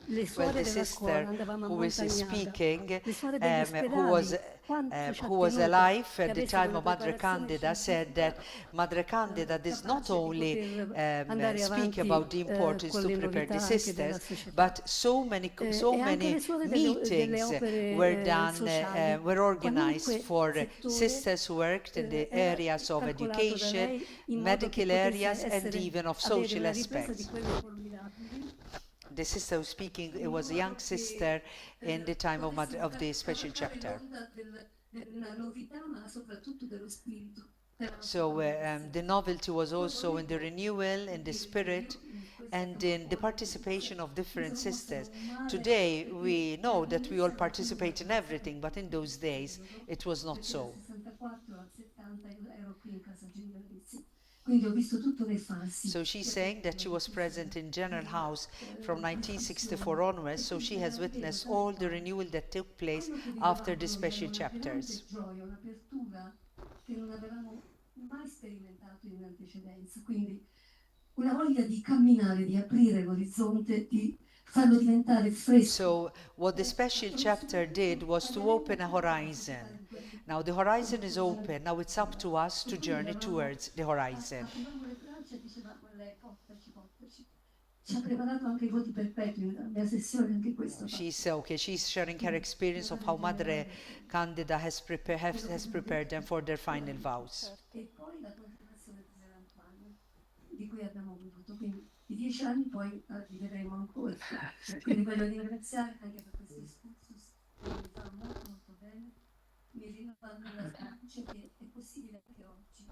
Le Well, suore the della scuola sister andavamo a who is Montagnana, speaking, le suore degli who was ospedali, quanto ci ha who was tenuto alive che at the avessero time una of Madre preparazione Candida said that Madre Candida does not capace di only poter andare speak avanti about the importance con to le prepare the novità anche della sisters, società. but so many E anche le suore delle meetings opere were done, sociali. were organized Qualunque for settore, sisters who worked in the era areas of calcolato da education, lei in modo che medical potesse areas, and essere- even of avere social una ripresa di aspects. quelle formidabili. The sister who speaking, it was a young sister in the time of the special chapter. Della novità, ma soprattutto dello spirito. So the novelty was also in the renewal, in the spirit, and in the participation of different sisters. Today we know that we all participate in everything, but in those days it was not so. Dal 64 al 70 ero qui in casa generalizia. Quindi ho visto tutte le fasi. So she's saying that she was present in General House from 1964 onwards, so she has witnessed all the renewal that took place after the special chapters. Gioia, un'apertura che non avevamo mai sperimentato in antecedenza. Quindi una voglia di camminare, di aprire l'orizzonte, di farlo diventare fresco. So what the special chapter did was to open a horizon. Now the horizon is open, now it's up to us to journey towards the horizon. Aprivamo le braccia e diceva quella è portaci, portaci. ci ha preparato anche i voti perpetui nella mia sessione, anche questo fa. She's sharing her experience of how Madre Candida has prepared them for their final vows. E poi la continuazione di San Antonio, di cui abbiamo goduto, quindi i 10 anni poi li vedremo ancora. Quindi voglio ringraziare anche per questo excursus, mi fa molto molto bene, mi rinnovano la fiducia che è possibile anche oggi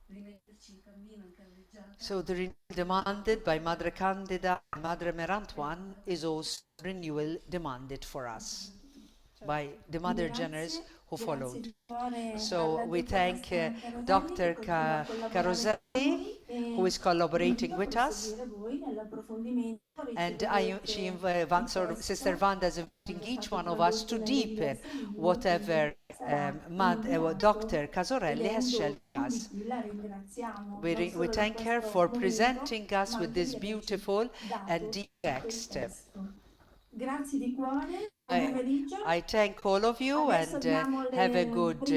rimetterci in cammino, in carreggiata. So the renewal demanded by Madre Candida and Madre Merantuan is also renewal demanded for us by the Mother Generals who followed. So we thank Dr. Caroselli, who is collaborating with us. And Sister Vanda is inviting each one of us to deepen whatever Dr. Casorelli has shared with us. We thank her for presenting us with this beautiful and deep text. Grazie di cuore, buon pomeriggio. I thank all of you and have a good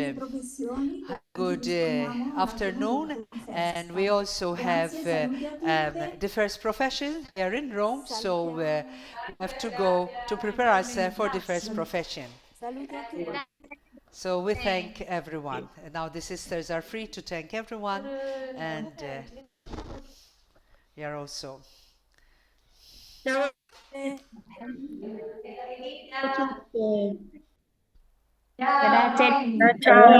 afternoon. And we also have the first profession here in Rome, so we have to go to prepare ourselves for the first profession. So we thank everyone. And now the sisters are free to thank everyone, and we are also. Ciao a tutti. Grazie. Ciao.